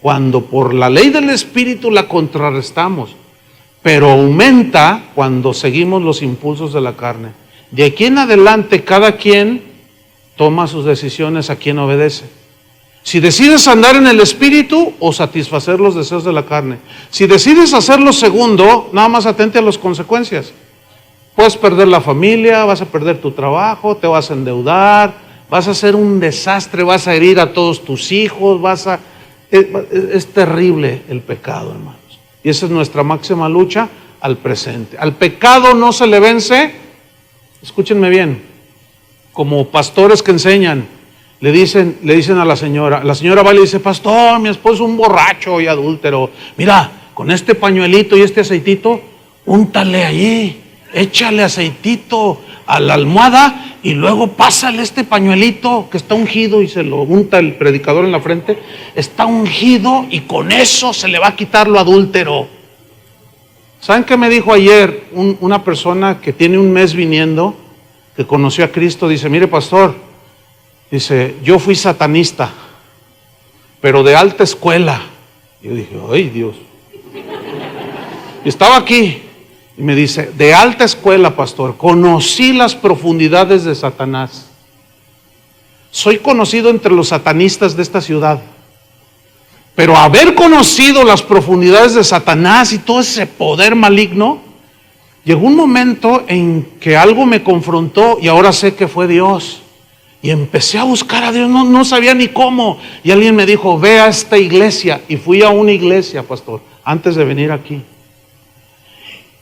A: Cuando por la ley del Espíritu la contrarrestamos. Pero aumenta cuando seguimos los impulsos de la carne. De aquí en adelante, cada quien toma sus decisiones a quien obedece. Si decides andar en el Espíritu o satisfacer los deseos de la carne. Si decides hacer lo segundo, nada más atente a las consecuencias. Puedes perder la familia, vas a perder tu trabajo, te vas a endeudar, vas a hacer un desastre, vas a herir a todos tus hijos, es terrible el pecado, hermanos. Y esa es nuestra máxima lucha al presente. Al pecado no se le vence. Escúchenme bien, como pastores que enseñan, le dicen a la señora va y le dice, pastor, mi esposo es un borracho y adúltero, mira, con este pañuelito y este aceitito, úntale allí, échale aceitito a la almohada y luego pásale este pañuelito que está ungido y se lo unta el predicador en la frente, está ungido y con eso se le va a quitar lo adúltero. ¿Saben qué me dijo ayer una persona que tiene un mes viniendo, que conoció a Cristo? Dice, mire pastor, dice, yo fui satanista, pero de alta escuela. Yo dije, ay Dios. Y estaba aquí y me dice, de alta escuela, pastor, conocí las profundidades de Satanás. Soy conocido entre los satanistas de esta ciudad. Pero haber conocido las profundidades de Satanás y todo ese poder maligno, llegó un momento en que algo me confrontó y ahora sé que fue Dios. Y empecé a buscar a Dios, no sabía ni cómo. Y alguien me dijo, ve a esta iglesia. Y fui a una iglesia, pastor, antes de venir aquí.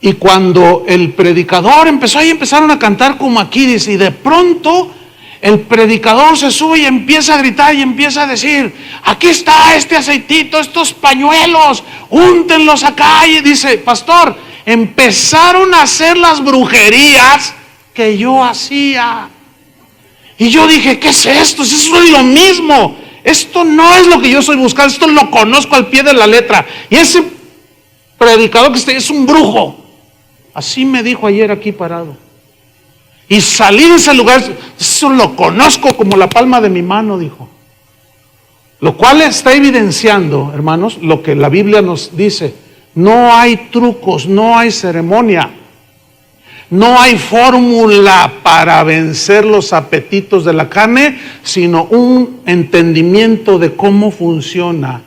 A: Y cuando el predicador empezó, ahí empezaron a cantar como aquí, dice, y de pronto el predicador se sube y empieza a gritar y empieza a decir, aquí está este aceitito, estos pañuelos, úntenlos acá. Y dice, pastor, empezaron a hacer las brujerías que yo hacía. Y yo dije, ¿qué es esto? Eso es lo mismo. Esto no es lo que yo estoy buscando, esto lo conozco al pie de la letra. Y ese predicador que es un brujo. Así me dijo ayer aquí parado. Y salí de ese lugar, eso lo conozco como la palma de mi mano, dijo. Lo cual está evidenciando, hermanos, lo que la Biblia nos dice. No hay trucos, no hay ceremonia. No hay fórmula para vencer los apetitos de la carne, sino un entendimiento de cómo funciona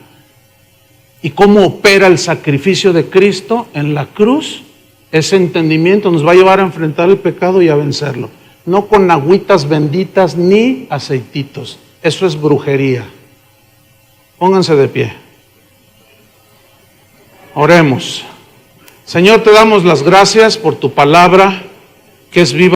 A: y cómo opera el sacrificio de Cristo en la cruz. Ese entendimiento nos va a llevar a enfrentar el pecado y a vencerlo. no con agüitas benditas ni aceititos. Eso es brujería. Pónganse de pie. Oremos. Señor, te damos las gracias por tu palabra, que es viva.